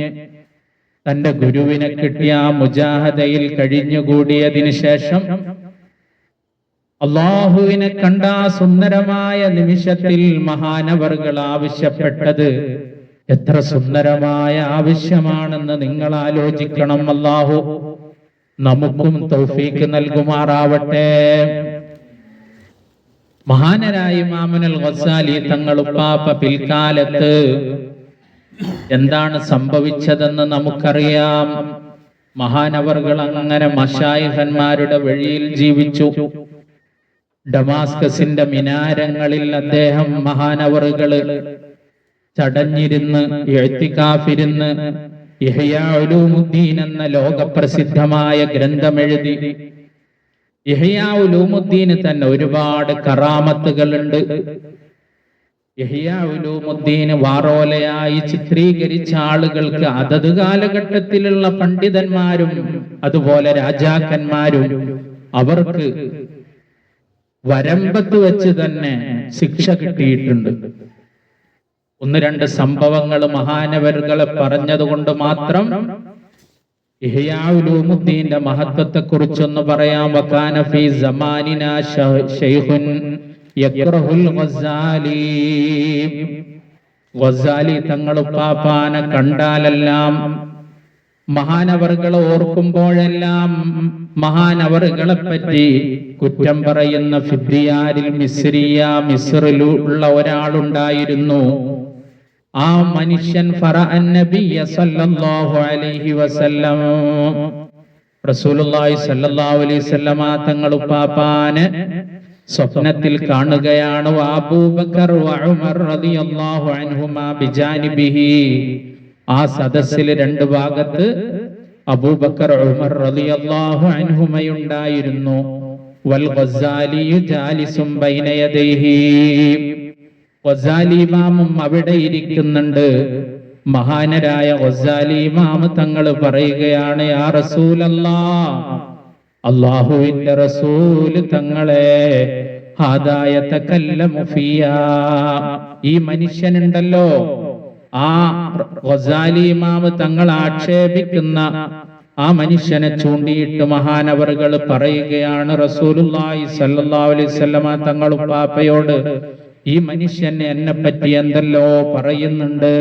തന്റെ ഗുരുവിനെ കിട്ടിയ മുജാഹദയിൽ കഴിഞ്ഞുകൂടിയതിനു ശേഷം അല്ലാഹുവിനെ കണ്ട സുന്ദരമായ നിമിഷത്തിൽ മഹാനവറുകൾ ആവശ്യപ്പെട്ടത് എത്ര സുന്ദരമായ ആവശ്യമാണെന്ന് നിങ്ങൾ ആലോചിക്കണം. അല്ലാഹു നമുക്കും തൗഫീഖ് നൽകുമാറാവട്ടെ. മഹാനരായ ഇമാമുൽ ഗസാലി തങ്ങളുപ്പാപ്പ പിൽക്കാലത്ത് എന്താണ് സംഭവിച്ചതെന്ന് നമുക്കറിയാം. മഹാനവറുകൾ അങ്ങനെ മശായിഖന്മാരുടെ വഴിയിൽ ജീവിച്ചു. ഡമാസ്കസിന്റെ മിനാരങ്ങളിൽ അദ്ദേഹം മഹാനവറുകള് ചടഞ്ഞിരുന്ന് ഇഅ്തികാഫിരുന്ന് ഇഹ്യാ ഉലൂമുദ്ദീൻ എന്ന ലോകപ്രസിദ്ധമായ ഗ്രന്ഥമെഴുതി. ഇഹ്യാ ഉലൂമുദ്ദീന് തന്നെ ഒരുപാട് കറാമത്തുകളുണ്ട്. ഇഹ്യാ ഉലൂമുദ്ദീൻ വാറോലയായി ചിത്രീകരിച്ച ആളുകൾക്ക് അതത് കാലഘട്ടത്തിലുള്ള പണ്ഡിതന്മാരും അതുപോലെ രാജാക്കന്മാരും അവർക്ക് വരമ്പത്ത് വെച്ച് തന്നെ ശിക്ഷ കിട്ടിയിട്ടുണ്ട്. ഒന്ന് രണ്ട് സംഭവങ്ങൾ മഹാനവറുകളെ പറഞ്ഞതുകൊണ്ട് മാത്രം ഇഹ്യാ ഉലൂമുദ്ദീന്റെ മഹത്വത്തെ കുറിച്ചൊന്ന് പറയാം. വകാന ഫീ സമാനിനാ ശൈഖുൻ യക്റഹുൽ ഗസ്സാലി, ഗസ്സാലി തങ്ങളുപ്പാപ്പാനെ കണ്ടാലെല്ലാം, മഹാനവറുകളെ ഓർക്കുമ്പോഴെല്ലാം മഹാനവറുകളെ പറ്റി കുറ്റം പറയുന്ന ഫിദ്രിയാരിൽ മിസ്റിലുള്ള ഒരാളുണ്ടായിരുന്നു. ആ മനുഷ്യൻ ഫറഅൻ നബിയ സല്ലല്ലാഹു അലൈഹി വസല്ലം, റസൂലുള്ളാഹി സല്ലല്ലാഹു അലൈഹി വസല്ലമ തങ്ങളുപ്പാപ്പാനെ സ്വപ്നത്തിൽ കാണുകയാണ്. അബൂബക്കർ വ ഉമർ റളിയല്ലാഹു അൻഹുമാ ബിജാനിബിഹി, ആ സദസ്സിൽ രണ്ട് ഭാഗത്ത് അബൂബക്കർ ഉമർ റളിയല്ലാഹു അൻഹുമയുണ്ടായിരുന്നു. വൽ ഗസ്സാലി ജാലിസും ബൈന യദൈഹി, ഗസ്സാലി ഇമാമും അവിടെ ഇരിക്കുന്നുണ്ട്. മഹാനരായ ഗസ്സാലി ഇമാം തങ്ങൾ പറയുകയാണ്, യാ റസൂലല്ലാഹ്, അല്ലാഹുവിന്റെ റസൂൽ തങ്ങളെ, ഹാദായ തകല്ലമു ഫിയാ, ഈ മനുഷ്യനുണ്ടല്ലോ, ആ ഗസ്സാലി ഇമാം തങ്ങൾ ആക്ഷേപിക്കുന്ന ആ മനുഷ്യനെ ചൂണ്ടിയിട്ട് മഹാനവറുകൾ പറയുകയാണ് റസൂലുള്ളാഹി സ്വല്ലല്ലാഹു അലൈഹി വസല്ലമ തങ്ങളും പാപ്പയോട്, ഈ മനുഷ്യൻ എന്നെ പറ്റി എന്തല്ലോ പറയുന്നുണ്ട്.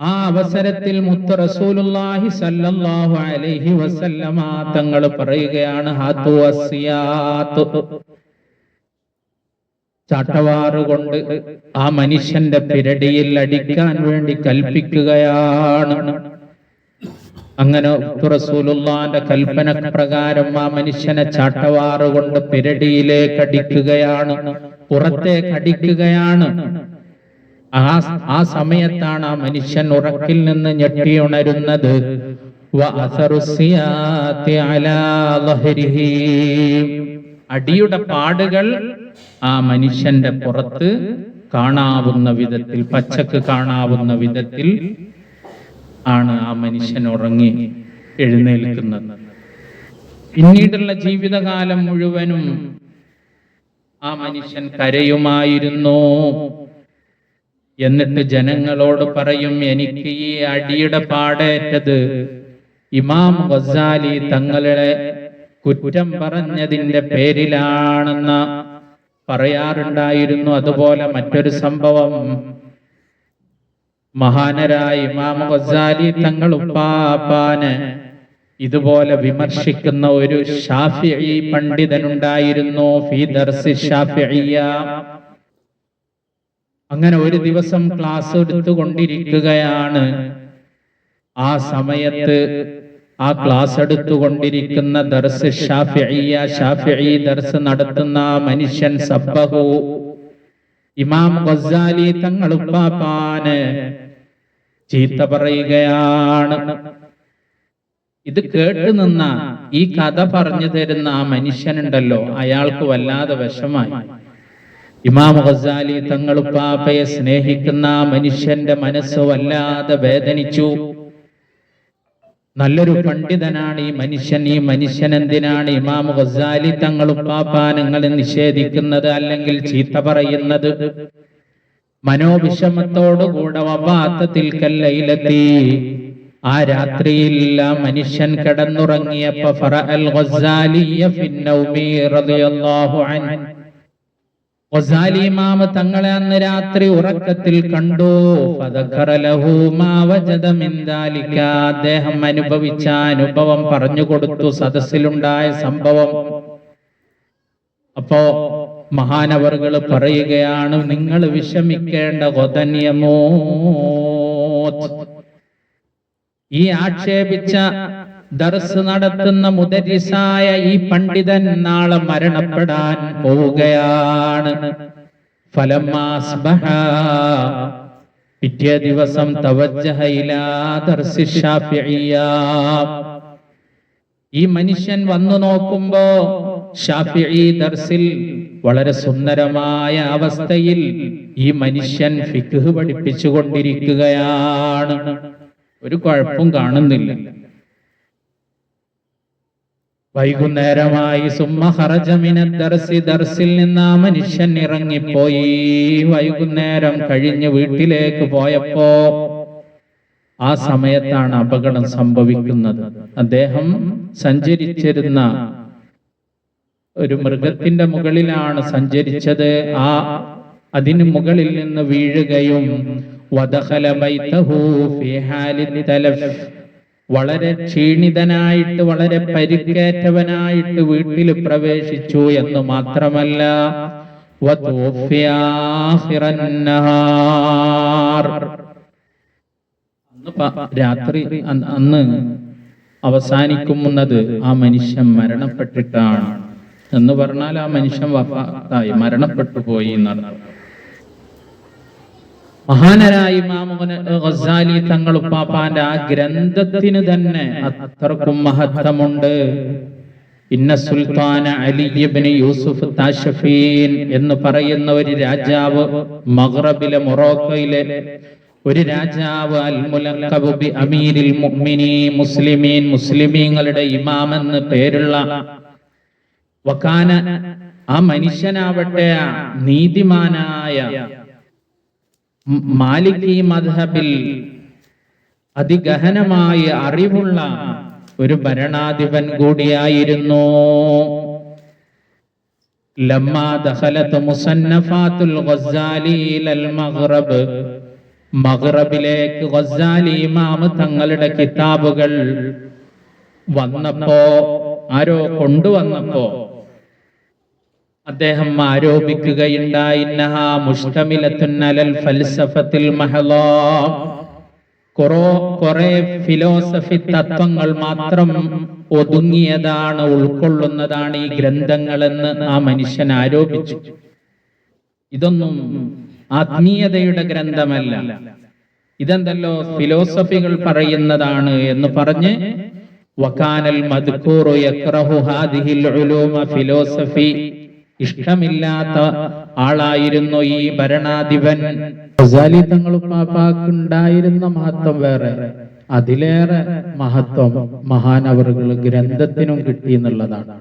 ആ അവസരത്തിൽ മുത്ത് റസൂലുള്ളാഹി സ്വല്ലല്ലാഹു അലൈഹി വസല്ലമ തങ്ങൾ പറയുകയാണ്, ഹാതു വസിയാത്ത്, ചാട്ടവാറുകൊണ്ട് ആ മനുഷ്യന്റെ പിരടിയിൽ അടിക്കാൻ വേണ്ടി കൽപ്പിക്കുകയാണ്. അങ്ങനെ റസൂലുള്ളാഹിന്റെ കൽപ്പന പ്രകാരം ആ മനുഷ്യനെ ചാട്ടവാറുകൊണ്ട് പിരടിയിലേക്ക് അടിക്കുകയാണ്, പുറത്തേക്ക് അടിക്കുകയാണ്. ആ സമയത്താണ് ആ മനുഷ്യൻ ഉറക്കിൽ നിന്ന് ഞെട്ടിയുണരുന്നത്. അടിയുടെ പാടുകൾ ആ മനുഷ്യന്റെ പുറത്ത് കാണാവുന്ന വിധത്തിൽ, പച്ചക്ക് കാണാവുന്ന വിധത്തിൽ ആണ് ആ മനുഷ്യൻ ഉറങ്ങി എഴുന്നേൽക്കുന്നത്. പിന്നീടുള്ള ജീവിതകാലം മുഴുവനും ആ മനുഷ്യൻ കരയുമായിരുന്നു. എന്നിട്ട് ജനങ്ങളോട് പറയും, എനിക്ക് ഈ അടിയുടെ പാടേറ്റത് ഇമാം ഗസ്സാലി തങ്ങളെ കുറ്റം പറഞ്ഞതിന്റെ പേരിലാണെന്ന് പറയാറുണ്ടായിരുന്നു. അതുപോലെ മറ്റൊരു സംഭവം, മഹാനരായ ഇമാം ഗസ്സാലി തങ്ങൾ ഉപ്പാപ്പാനെ ഇതുപോലെ വിമർശിക്കുന്ന ഒരു ശാഫിഈ പണ്ഡിതനുണ്ടായിരുന്നു, ഫീ ദർസി ശാഫിഇയ്യ. അങ്ങനെ ഒരു ദിവസം ക്ലാസ് എടുത്തുകൊണ്ടിരിക്കുകയാണ്. ആ സമയത്ത് ആ ക്ലാസ് എടുത്തുകൊണ്ടിരിക്കുന്ന ദർസ് ശാഫിഇയ്യ, ശാഫിഈ ദർസ് നടത്തുന്ന മനുഷ്യൻ സബ്ബഹു, ഇമാം ഗസ്സാലി തങ്ങൾ ഉപ്പാപ്പാനെ ചീത്ത പറയുകയാണ്. ഇത് കേട്ടു നിന്ന, ഈ കഥ പറഞ്ഞു തരുന്ന ആ മനുഷ്യനുണ്ടല്ലോ, അയാൾക്ക് വല്ലാതെ വിഷമായി. ഇമാം ഗസ്സാലി തങ്ങൾ ഉപ്പാപ്പയെ സ്നേഹിക്കുന്ന ആ മനുഷ്യന്റെ മനസ്സ് വല്ലാതെ വേദനിച്ചു. നല്ലൊരു പണ്ഡിതനാണ് ഈ മനുഷ്യൻ. ഈ മനുഷ്യൻ എന്തിനാണ് ഇമാം ഗസ്സാലി തങ്ങൾ ഉപ്പാപ്പാനങ്ങളെ നിഷേധിക്കുന്നത് അല്ലെങ്കിൽ ചീത്ത പറയുന്നത്? മനോവിഷമത്തോടുകൂടെ വബാത്തത്തിൽക്കല്ലൈലത്തി, ആ രാത്രിയിൽ ആ മനുഷ്യൻ കിടന്നുറങ്ങിയപ്പോ ഫറഅൽ ഗസ്സാലിയ ഫിന്നൗമി റളിയല്ലാഹു അൻഹു, ഗസ്സാലി ഇമാം തങ്ങളെ അന്ന് രാത്രി ഉറക്കത്തിൽ കണ്ടു. ഫദക്കറ ലഹു മാ വജദ മിൻ ദാലിക, അദ്ദേഹം അനുഭവിച്ച അനുഭവം പറഞ്ഞു കൊടുത്തു, സദസ്സിലുണ്ടായ സംഭവം. അപ്പോ മഹാനവറുകൾ പറയുകയാണ്, നിങ്ങൾ വിഷമിക്കേണ്ട, ഗദന്യമോ, ഈ ആക്ഷേപിച്ച ദർസ് നടത്തുന്ന മുദരിസായ ഈ പണ്ഡിതൻ നാളെ മരണപ്പെടാൻ പോവുകയാണ്. ഫലമ്മാ അസ്ബഹ, പിറ്റേ ദിവസം തവജ്ജഹ ഇലാ ദർസി ശാഫിഇയ്യ, ഈ മനുഷ്യൻ വന്നു നോക്കുമ്പോ ശാഫിഈ ദർസിൽ വളരെ സുന്ദരമായ അവസ്ഥയിൽ ഈ മനുഷ്യൻ ഫിഖ് പഠിപ്പിച്ചുകൊണ്ടിരിക്കുകയാണ്. ഒരു കുഴപ്പവും കാണുന്നില്ല. വൈകുന്നേരമായി. സുമ്മ ഖറജ മിന ദർസി, ദർസിൽ നിന്ന് ആ മനുഷ്യൻ ഇറങ്ങിപ്പോയി. വൈകുന്നേരം കഴിഞ്ഞ് വീട്ടിലേക്ക് പോയപ്പോ ആ സമയത്താണ് അപകടം സംഭവിക്കുന്നത്. അദ്ദേഹം സഞ്ചരിച്ചിരുന്ന ഒരു മൃഗത്തിന്റെ മുകളിലാണ് സഞ്ചരിച്ചത്. അതിന് മുകളിൽ നിന്ന് വീഴുകയും വദഖല ബൈതഹു ഫീ ഹാലി തലഫ്, വളരെ ക്ഷീണിതനായിട്ട് വളരെ പരിക്കേറ്റവനായിട്ട് വീട്ടിൽ പ്രവേശിച്ചു എന്ന് മാത്രമല്ല വതുഫിയ ആഖിറൻ നഹാർ, രാത്രി അന്ന് അവസാനിക്കുന്നത് ആ മനുഷ്യൻ മരണപ്പെട്ടിട്ടാണ് എന്ന് പറഞ്ഞാൽ ആ മനുഷ്യൻ വഫാത്തായി മരണപ്പെട്ടു പോയി എന്നാണ്. മഹാനരായ ഇമാം ഗസാലി തങ്ങൾ ഉപ്പാപ്പാന്റെ ആ ഗ്രന്ഥത്തിന് തന്നെ അത്രക്കും മഹത്വമുണ്ട്. ഇന്ന സുൽത്താന അലി ഇബ്നു യൂസുഫ് താശഫീൻ എന്ന് പറയുന്ന ഒരു രാജാവ്, മഗ്റബിലെ മൊറോക്കോയിലെ ഒരു രാജാവ്, അൽ മുലഖബ് ബി അമീരിൽ മുഅ്മിനീൻ, മുസ്ലിമീങ്ങളുടെ ഇമാം എന്ന് പേരുള്ള വകാന, ആ മനുഷ്യനാവട്ടെ നീതിമാനായ മാലിക്കി മദ്ഹബിൽ അതിഗഹനമായ അറിവുള്ള ഒരു ഭരണാധിപൻ കൂടിയായിരുന്നു. ലമ്മാ ദഖലത് മുസന്നഫാത്തുൽ ഗസാലി ഇലൽ മഗ്റബ്, മഗ്റബിലേക്ക് ഗസാലി ഇമാം തങ്ങളുടെ കിതാബുകൾ വന്നപ്പോ, ആരോ കൊണ്ടുവന്നപ്പോ അദ്ദേഹം ആരോപിക്കുകയുണ്ടായി, ഇന്നഹാ മുസ്തമിലത്തുൻ അലൽ ഫൽസഫത്തിൽ മഹളാ, കുറെ ഫിലോസഫി തത്വങ്ങൾ മാത്രം ഒതുങ്ങിയതാണ്, ഉൾക്കൊള്ളുന്നതാണ് ഈ ഗ്രന്ഥങ്ങളെന്ന് ആ മനുഷ്യൻ ആരോപിച്ചു. ഇതൊന്നും ആത്മീയതയുടെ ഗ്രന്ഥമല്ല, ഇതെന്തല്ലോ ഫിലോസഫികൾ പറയുന്നതാണ് എന്ന് പറഞ്ഞ് വകാനൽ മദ്കൂറു യക്റഹു ഹാദിഹിൽ ഉലൂമ, ഫിലോസഫി ഇഷ്ടമില്ലാത്ത ആളായിരുന്നു ഈ ഭരണാധിപൻ. ഗസാലി തങ്ങൾ ഉപ്പാപ്പാക്കുണ്ടായിരുന്ന മഹത്വം വേറെ, അതിലേറെ മഹത്വം മഹാനവറുകൾ ഗ്രന്ഥത്തിനും കിട്ടി എന്നുള്ളതാണ്.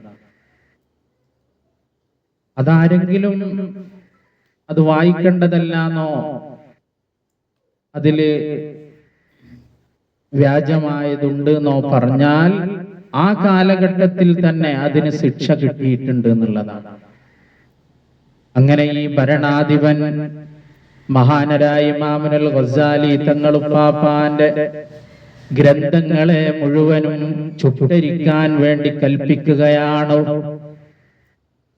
അതാരെങ്കിലും അത് വായിക്കേണ്ടതല്ലാന്നോ അതില് വ്യാജമായതുണ്ട് എന്നോ പറഞ്ഞാൽ ആ കാലഘട്ടത്തിൽ തന്നെ അതിന് ശിക്ഷ കിട്ടിയിട്ടുണ്ട് എന്നുള്ളതാണ്. അങ്ങനെ ഈ ഭരണാധിപൻ മഹാനരായ ഇമാമുൽ ഗസാലി തങ്ങൾ ഉപ്പാപ്പാന്റെ ഗ്രന്ഥങ്ങളെ മുഴുവനും ചുട്ടരിക്കാൻ വേണ്ടി കൽപ്പിക്കുകയാണ്.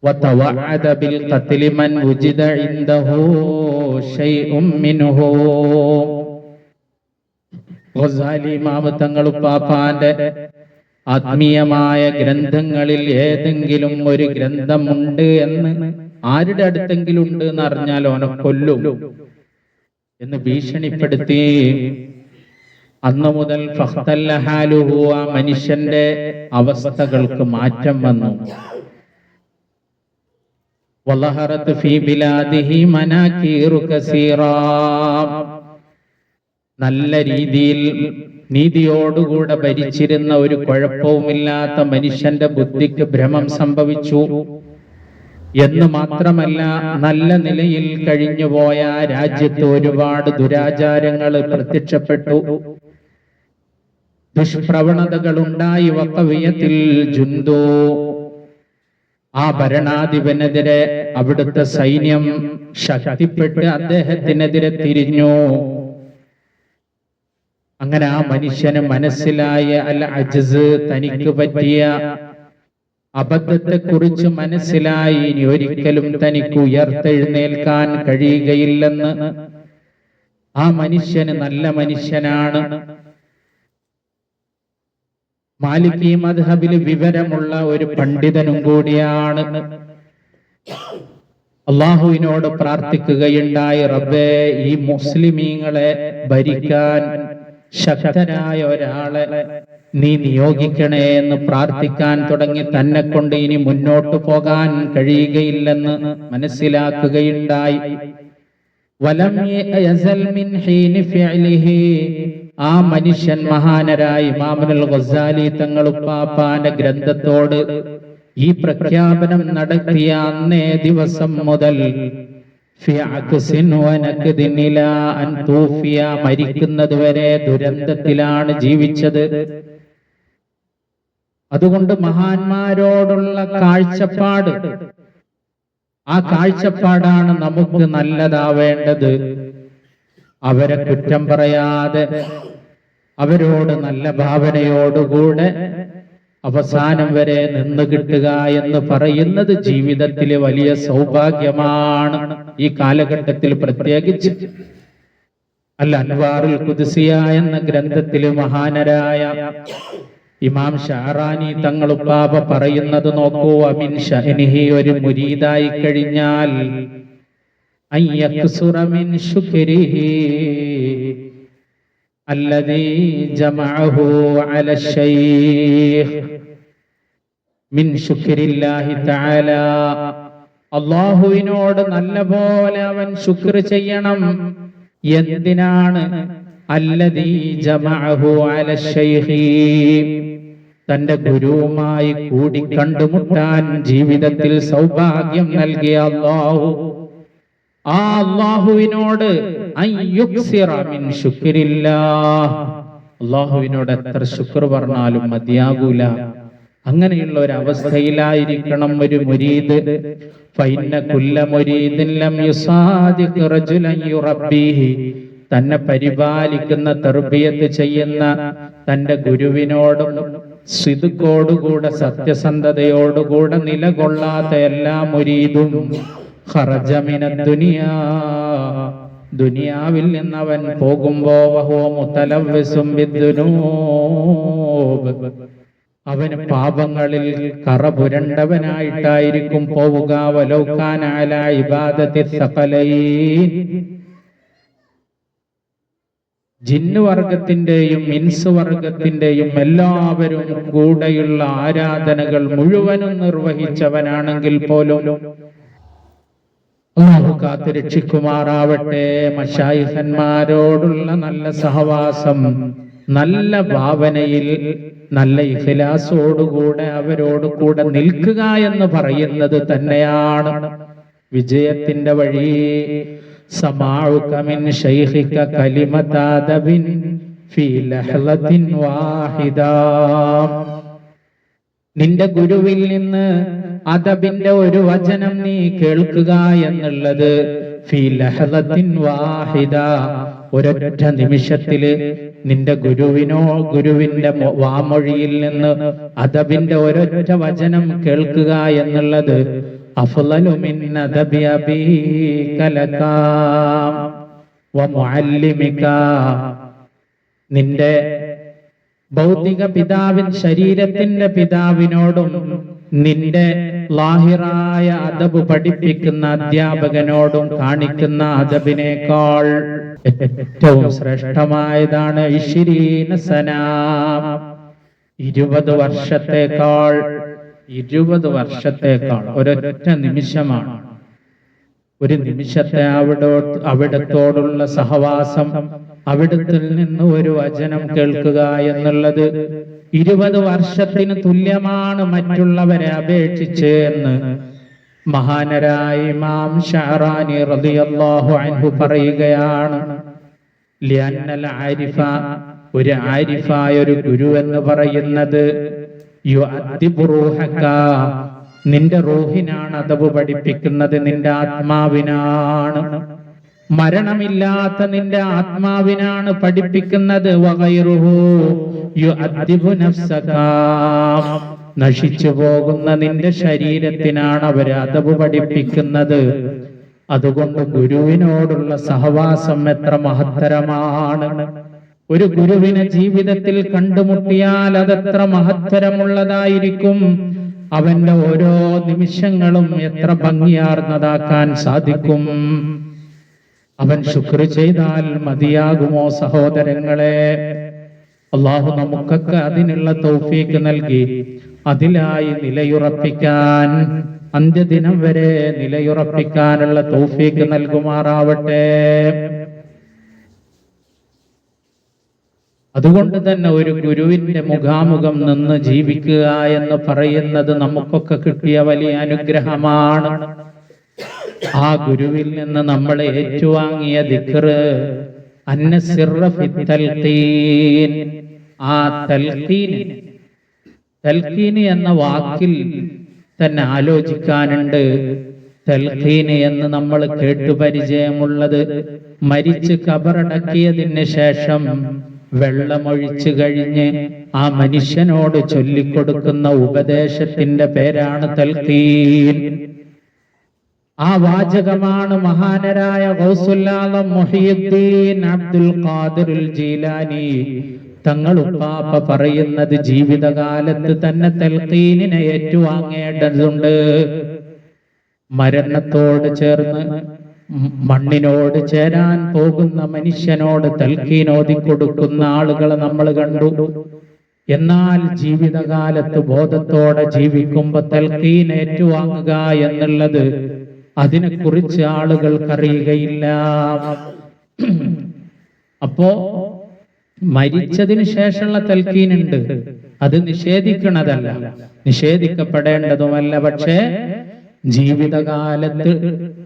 വതവഅദ ബിൽ ഖത്ലി മൻ ഉജിദ ഇൻദഹു ശൈഉം മിൻഹു, ഗസാലി ഇമാം തങ്ങൾ ഉപ്പാപ്പാന്റെ ആത്മീയമായ ഗ്രന്ഥങ്ങളിൽ ഏതെങ്കിലും ഒരു ഗ്രന്ഥമുണ്ട് എന്ന്, ആരുടെ അടുത്തെങ്കിലും ഉണ്ട് എന്ന് അറിഞ്ഞാൽ അവനെ കൊല്ലും എന്ന് ഭീഷണിപ്പെടുത്തി. അന്നു മുതൽ ഫഖ്തല്ല ഹാലുഹു, ആ മനുഷ്യന്റെ അവസ്ഥകൾക്ക് മാറ്റം വന്നു. വലഹറത് ഫീ ബിലാദിഹി മനാകീറു കസീറാ, നല്ല രീതിയിൽ നീതിയോടുകൂടെ ഭരിച്ചിരുന്ന ഒരു കുഴപ്പവുമില്ലാത്ത മനുഷ്യന്റെ ബുദ്ധിക്ക് ഭ്രമം സംഭവിച്ചു എന്ന് മാത്രമല്ല, നല്ല നിലയിൽ കഴിഞ്ഞുപോയ രാജ്യത്ത് ഒരുപാട് ദുരാചാരങ്ങൾ പ്രത്യക്ഷപ്പെട്ടു, ദുഷ്പ്രവണതകൾ ഉണ്ടായി. വഖവിയത്തിൽ ജുന്ദു, ആ ഭരണാധിപനെതിരെ അവിടുത്തെ സൈന്യം ശക്തിപ്പെട്ട് അദ്ദേഹത്തിനെതിരെ തിരിഞ്ഞു. അങ്ങനെ ആ മനുഷ്യന് മനസ്സിലായ അൽ അജ്സ്, തനിക്ക് പറ്റിയ അബദ്ധത്തെ കുറിച്ച് മനസ്സിലായി. ഇനി ഒരിക്കലും തനിക്ക് ഉയർത്തെഴുന്നേൽക്കാൻ കഴിയുകയില്ലെന്ന്. ആ മനുഷ്യന് നല്ല മനുഷ്യനാണ്, മാലിക്കി മദ്ഹബിൽ വിവരമുള്ള ഒരു പണ്ഡിതനും കൂടിയാണ്. അള്ളാഹുവിനോട് പ്രാർത്ഥിക്കുകയുണ്ടായി, റബ്ബേ ഈ മുസ്ലിമീങ്ങളെ ഭരിക്കാൻ ശക്തനായ ഒരാളെ നീ നിയോഗിക്കണേ എന്ന് പ്രാർത്ഥിക്കാൻ തുടങ്ങി. തന്നെ കൊണ്ട് ഇനി മുന്നോട്ട് പോകാൻ കഴിയുകയില്ലെന്ന് മനസ്സിലാക്കുകയുണ്ടായി. വലം യസൽ മിൻ ഹീനി ഫിഅലിഹി, ആ മനുഷ്യൻ മഹാനരായ ഇമാമുൽ ഗസാലി തങ്ങൾ ഉപ്പാപ്പാന്റെ ഗ്രന്ഥത്തോട് ഈ പ്രഖ്യാപനം നടത്തിയ അന്നേ ദിവസം മുതൽ മരിക്കുന്നത് വരെ ദുരന്തത്തിലാണ് ജീവിച്ചത്. അതുകൊണ്ട് മഹാന്മാരോടുള്ള കാഴ്ചപ്പാട്, ആ കാഴ്ചപ്പാടാണ് നമുക്ക് നല്ലതാവേണ്ടത്. അവരെ കുറ്റം പറയാതെ അവരോട് നല്ല ഭാവനയോടുകൂടെ അവസാനം വരെ നിന്ന് കിട്ടുക എന്ന് പറയുന്നത് ജീവിതത്തിലെ വലിയ സൗഭാഗ്യമാണ്. ഈ കാലഘട്ടത്തിൽ പ്രത്യേകിച്ച് അൽ അൻവാറുൽ ഖുദ്സിയ എന്ന ഗ്രന്ഥത്തിൽ മഹാനരായ ഇമാം ഷഅറാനി തങ്ങൾ ഉപ്പാപ്പ പറയുന്നത് നോക്കൂ. അമിൻ ശഅനിഹി, ഒരു മുരീദായി കഴിഞ്ഞാൽ അയ്യക്സുറ മിൻ ശുക്രിഹി അല്ലദീ ജമഅഹു അല ശൈഖ് മിൻ ശുക്രില്ലാഹി തആല. അല്ലാഹുവിനോട് നല്ലപോലെ അവൻ ശുക്ർ ചെയ്യണം. എന്തിനാണ്? അല്ലദീ ജമഅഹു അല ശൈഖി, തന്റെ ഗുരുവുമായി കൂടി കണ്ടുമുട്ടാൻ ജീവിതത്തിൽ സൗഭാഗ്യം നൽകിയ അല്ലാഹു, ആ അല്ലാഹുവിനോട് മിൻ ശുക്രില്ലാഹ്, അല്ലാഹുവിനോട് എത്ര ശുക്ർ പറഞ്ഞാലും മതിയാകൂല. അങ്ങനെയുള്ള ഒരു അവസ്ഥയിലായിരിക്കണം ഒരു മുരീദ്. ഫൈന്ന കുല്ല മുരീദിൻ ലം യുസാദിഖ് റജുലൻ യുറബ്ബീഹി, തന്നെ പരിപാലിക്കുന്ന തർബിയത്ത് ചെയ്യുന്ന തന്റെ ഗുരുവിനോടും സിദ്ഖോടുകൂടെ സത്യസന്ധതയോടുകൂടെ നിലകൊള്ളാത്ത എല്ലാ മുരീദും ഖറജ മിനദ് ദുനിയാ, ദുനിയാവിൽ നിന്നവൻ പോകുമ്പോ വഹുവ മുതലവ്വിസും ബിദ്ദുനൂബ്, അവന് പാപങ്ങളിൽ കറ പുരണ്ടവനായിട്ടായിരിക്കും പോവുക. വലൗ കാന അലാ ഇബാദത്തി സഖലൈൻ, ജിന്ന് വർഗത്തിന്റെയും ഇൻസ് വർഗത്തിന്റെയും എല്ലാവരും കൂടെയുള്ള ആരാധനകൾ മുഴുവനും നിർവഹിച്ചവനാണെങ്കിൽ പോലും അല്ലാഹു കാത്ത് രക്ഷിക്കുമാറാവട്ടെ. മശായിഖന്മാരോടുള്ള നല്ല സഹവാസം, നല്ല ഭാവനയിൽ നല്ല ഇഖ്ലാസോടുകൂടെ അവരോട് കൂടെ നിൽക്കുക എന്ന് പറയുന്നത് തന്നെയാണ് വിജയത്തിന്റെ വഴി. സമാഉക മിൻ ശൈഖിക കലിമത അദബിൻ ഫീ ലഹ്ളത്തിൻ വാഹിദ, നിന്റെ ഗുരുവിൽ നിന്ന് അദബിന്റെ ഒരു വചനം നീ കേൾക്കുക എന്നുള്ളത് ഫീ ലഹ്ളത്തിൻ വാഹിദ, ഒരൊറ്റ നിമിഷത്തില് നിന്റെ ഗുരുവിന്റെ വാമൊഴിയിൽ നിന്ന് അദബിന്റെ ഒരൊറ്റ വചനം കേൾക്കുക എന്നുള്ളത് അഫ്ളലു മിൻ അദബി അബീക ലക വ മുഅല്ലിമിക, നിന്റെ ഭൗതിക പിതാവിൻ ശരീരത്തിന്റെ പിതാവിനോടും നിന്റെ ലാഹിറായ അദബ് പഠിപ്പിക്കുന്ന അധ്യാപകനോടും കാണിക്കുന്ന അദബിനേക്കാൾ ഏറ്റവും ശ്രേഷ്ഠമായതാണ് 20 സന, 20 വർഷത്തേക്കാൾ, 20 വർഷത്തേക്കാൾ ഒരൊറ്റ നിമിഷമാണ്. ഒരു നിമിഷത്തെ അവിടത്തോടുള്ള സഹവാസം, അവിടത്തിൽ നിന്ന് ഒരു വചനം കേൾക്കുക എന്നുള്ളത് 20 വർഷത്തിന് തുല്യമാണ് മറ്റുള്ളവരെ അപേക്ഷിച്ച് എന്ന് മഹാനരായ ഇമാം ഷഅറാനി റളിയല്ലാഹു അൻഹു പറയുകയാണ്. ലിഅന്നൽ ആരിഫ, ഒരു ആരിഫായ ഒരു ഗുരു എന്ന് പറയുന്നത് യുഅദ്ദിബു റൂഹക, നിന്റെ റൂഹിനാണ് അദബ് പഠിപ്പിക്കുന്നത്, നിന്റെ ആത്മാവിനാണ്, മരണമില്ലാത്ത നിന്റെ ആത്മാവിനാണ് പഠിപ്പിക്കുന്നത്. വഗൈറുഹു യുഅദ്ദിബു നഫ്സക, നശിച്ചു പോകുന്ന നിന്റെ ശരീരത്തിനാണ് അവർ അദബ് പഠിപ്പിക്കുന്നത്. അതുകൊണ്ട് ഗുരുവിനോടുള്ള സഹവാസം എത്ര മഹത്തരമാണ്. ഒരു ഗുരുവിനെ ജീവിതത്തിൽ കണ്ടുമുട്ടിയാൽ അതെത്ര മഹത്തരമുള്ളതായിരിക്കും. അവന്റെ ഓരോ നിമിഷങ്ങളും എത്ര ഭംഗിയാർന്നതാക്കാൻ സാധിക്കും. അവൻ ശുക്ർ ചെയ്താൽ മതിയാകുമോ സഹോദരങ്ങളെ? അള്ളാഹു നമുക്കൊക്കെ അതിനുള്ള തൗഫീക്ക് നൽകി അതിലായി നിലയുറപ്പിക്കാൻ, അന്ത്യദിനം വരെ നിലയുറപ്പിക്കാനുള്ള തൗഫീക്ക് നൽകുമാറാവട്ടെ. അതുകൊണ്ട് തന്നെ ഒരു ഗുരുവിന്റെ മുഖാമുഖം നിന്ന് ജീവിക്കുക എന്ന് പറയുന്നത് നമുക്കൊക്കെ കിട്ടിയ വലിയ അനുഗ്രഹമാണ്. ആ ഗുരുവിൽ നിന്ന് നമ്മൾ ഏറ്റുവാങ്ങിയ ദിക്ർ അന്നസിർറ ഫി തൽഖീൻ, ആ തൽഖീൻ, തൽഖീന് എന്ന വാക്കിൽ തന്നെ ആലോചിക്കാനുണ്ട്. തൽഖീന് എന്ന് നമ്മൾ കേട്ടുപരിചയമുള്ളത് മരിച്ച് കബറടക്കിയതിന് ശേഷം വെള്ളമൊഴിച്ചു കഴിഞ്ഞ് ആ മനുഷ്യനോട് ചൊല്ലിക്കൊടുക്കുന്ന ഉപദേശത്തിന്റെ പേരാണ് തൽഖീൻ. ആ വാചകമാണ് മഹാനരായ ഗൗസുൽ ആലം മുഹ്യിദ്ദീൻ അബ്ദുൽ ഖാദിറുൽ ജീലാനി തങ്ങൾ ഉപ്പാപ്പ പറയുന്നത്. ജീവിതകാലത്ത് തന്നെ തൽഖീനിനെ ഏറ്റുവാങ്ങേണ്ടതുണ്ട്. മരണത്തോട് ചേർന്ന് മണ്ണിനോട് ചേരാൻ പോകുന്ന മനുഷ്യനോട് തൽഖീൻ ഓതിക്കൊടുക്കുന്ന ആളുകളെ നമ്മൾ കണ്ടു. എന്നാൽ ജീവിതകാലത്ത് ബോധത്തോടെ ജീവിക്കുമ്പോ തൽഖീൻ ഏറ്റുവാങ്ങുക എന്നുള്ളത് അതിനെക്കുറിച്ച് ആളുകൾക്കറിയുകയില്ല. അപ്പോ മരിച്ചതിന് ശേഷമുള്ള തൽഖീനുണ്ട്, അത് നിഷേധിക്കണതല്ല, നിഷേധിക്കപ്പെടേണ്ടതുമല്ല. പക്ഷേ ജീവിതകാലത്ത്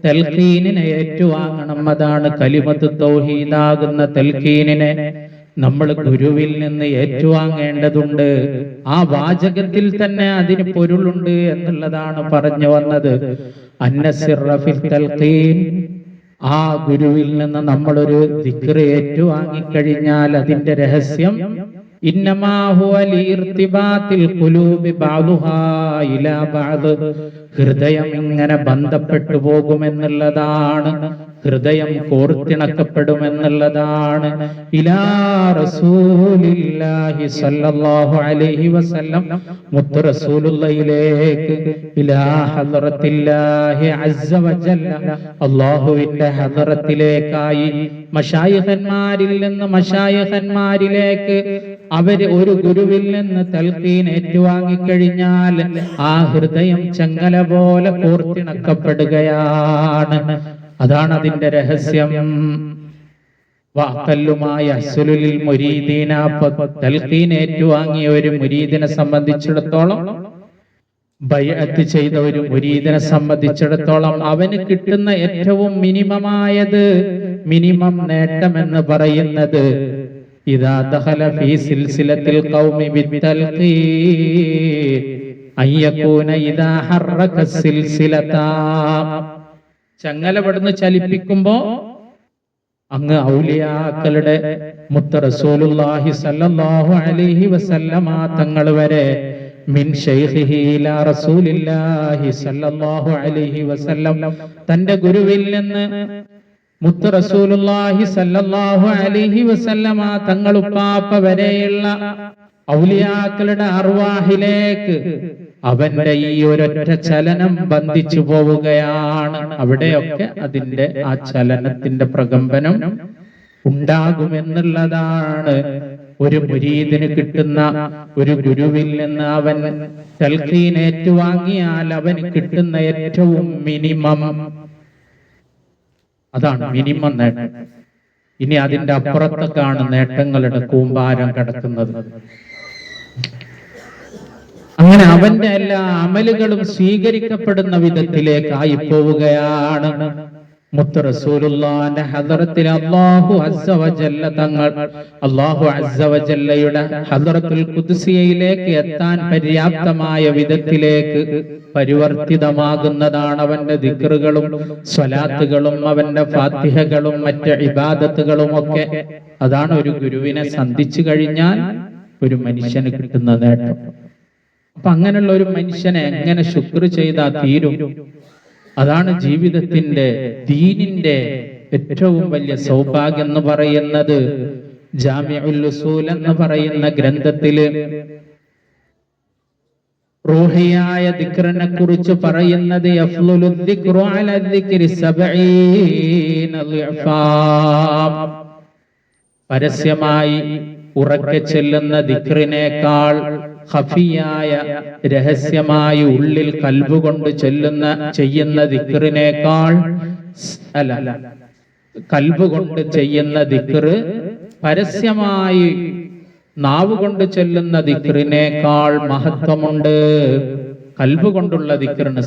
തൽഖീനിനെ ഏറ്റുവാങ്ങണം. അതാണ് കലിമത്ത് തൗഹീദാകുന്ന തൽഖീനിനെ നമ്മൾ ഗുരുവിൽ നിന്ന് ഏറ്റുവാങ്ങേണ്ടതുണ്ട്. ആ വാചകത്തിൽ തന്നെ അതിന് പൊരുളുണ്ട് എന്നുള്ളതാണ് പറഞ്ഞു വന്നത്. അന്നസിർറ ഫിൽ തൽഖീൻ, ആ ഗുരുവിൽ നിന്ന് നമ്മളൊരു ദിക്ർ ഏറ്റുവാങ്ങിക്കഴിഞ്ഞാൽ അതിന്റെ രഹസ്യം ഇന്നമാ ഹുവ ലിഇർതിബാത്തിൽ ഖുലൂബി ബഅദുഹാ ഇലാ ബഅദ്, ഹൃദയം ഇങ്ങനെ ബന്ധപ്പെട്ടു പോകുമെന്നുള്ളതാണ്, ഹൃദയം കോർത്തിണക്കപ്പെടുമെന്നുള്ളതാണ്. ഇലാ റസൂലില്ലാഹി സ്വല്ലല്ലാഹു അലൈഹി വസല്ലം, മുത്ത് റസൂലുള്ളാഹിയിലേക്ക്, ഇലാ ഹദ്റത്തില്ലാഹി അസ്സ വജല്ല, അല്ലാഹുവിന്റെ ഹദ്റത്തിലേക്കായി. മശായിഖന്മാരിൽ നിന്ന് മശായിഖന്മാരിലേക്ക്, അവര് ഒരു ഗുരുവിൽ നിന്ന് തൽഖീൻ ഏറ്റുവാങ്ങിക്കഴിഞ്ഞാൽ ആ ഹൃദയം ചങ്ങല പോലെ കോർത്തിണക്കപ്പെടുകയാണ്. അതാണ് അതിന്റെ രഹസ്യം. വാക്കല്ലുമായ അസ്ലുലിൽ മുരീദീന, തൽഖീൻ ഏറ്റുവാങ്ങിയ ഒരു മുരീദിനെ സംബന്ധിച്ചിടത്തോളം, ബൈഅത്ത് ചെയ്ത ഒരു മുരീദിനെ സംബന്ധിച്ചിടത്തോളം അവന് കിട്ടുന്ന ഏറ്റവും മിനിമം നേട്ടം എന്ന് പറയുന്നത് ഇദാ ദഖല ഫീ സിൽസിലത്തിൽ ഖൗമി ബിത്തൽഖീൻ അയ്യകൂന ഇദാ ഹറക സിൽസിലത, ചങ്ങലപെടുന്ന് ചലിപ്പിക്കുമ്പോ അങ്ങ് ഔലിയാക്കളുടെ മുത്ത് റസൂലുള്ളാഹി സ്വല്ലല്ലാഹു അലൈഹി വസല്ലമ തങ്ങൾ വരെ മിൻ ശൈഖിഹി ഇലാ റസൂലില്ലാഹി സ്വല്ലല്ലാഹു അലൈഹി വസല്ലം, തന്റെ ഗുരുവിൽ നിന്ന് മുത്ത് റസൂലുള്ളാഹി സ്വല്ലല്ലാഹു അലൈഹി വസല്ലമ തങ്ങൾ ഉപ്പാപ്പ വരെയുള്ള ഔലിയാക്കളുടെ അർവാഹിലേക്ക് അവന്റെ ഈ ഒരൊറ്റ ചലനം ബന്ധിച്ചു പോവുകയാണ്. അവിടെയൊക്കെ അതിന്റെ ആ ചലനത്തിന്റെ പ്രകമ്പനം ഉണ്ടാകുമെന്നുള്ളതാണ് ഒരു മുരീദിന് കിട്ടുന്ന, ഒരു ഗുരുവിൽ നിന്ന് അവൻ തൽഖീൻ ഏറ്റുവാങ്ങിയാൽ അവന് കിട്ടുന്ന ഏറ്റവും മിനിമം, അതാണ് മിനിമം നേട്ടം. ഇനി അതിന്റെ അപ്പുറത്തൊക്കെയാണ് നേട്ടങ്ങളുടെ കൂമ്പാരം കിടക്കുന്നത്. അങ്ങനെ അവന്റെ എല്ലാ അമലുകളും സ്വീകരിക്കപ്പെടുന്ന വിധത്തിലേക്കായി പോവുകയാണ്. മുത്ത് റസൂലുള്ളാഹിന്റെ ഹദ്റത്തിൽ അല്ലാഹു അസ്സ വജല്ല തങ്ങൾ, അല്ലാഹു അസ്സ വജല്ലയുടെ ഹദ്റത്തുൽ ഖുദ്സിയയിലേക്ക് എത്താൻ പര്യാപ്തമായ വിധത്തിലേക്ക് പരിവർത്തിതമാകുന്നതാണ് അവന്റെ ദിക്റുകളും സ്വലാത്തുകളും അവന്റെ ഫാത്തിഹകളും മറ്റ് ഇബാദത്തുകളും ഒക്കെ. അതാണ് ഒരു ഗുരുവിനെ സന്ധിച്ചു കഴിഞ്ഞാൽ ഒരു മനുഷ്യന് കിട്ടുന്ന നേട്ടം. അപ്പൊ അങ്ങനെയുള്ള ഒരു മനുഷ്യനെ എങ്ങനെ ശുക്ർ ചെയ്താൽ തീരും? അതാണ് ജീവിതത്തിന്റെ ദീനിന്റെ ഏറ്റവും വലിയ സൗഭാഗ്യം എന്ന് പറയുന്നത്. ജാമിഉൽ ഉസൂൽ എന്ന് പറയുന്ന ഗ്രന്ഥത്തില് റൂഹിയായ ദിക്റിനെ കുറിച്ച് പറയുന്നത് യഫ്ളുലു ദിക്റു അലാ ദിക്രി 70 ളിഅഫാ, പരസ്യമായി ഉറക്കെ ചെല്ലുന്ന ദിക്റിനേക്കാൾ ഖഫിയായ രഹസ്യമായി ഉള്ളിൽ കൽബ് കൊണ്ട് ചെയ്യുന്ന ദിക്റിനേക്കാൾ, കൽബ് കൊണ്ട് ചെയ്യുന്ന ദിക്ർ പരസ്യമായി നാവ് കൊണ്ട് ചൊല്ലുന്ന ദിക്റിനേക്കാൾ മഹത്വമുണ്ട്. കൽബ് കൊണ്ടുള്ള ദിക്റിന്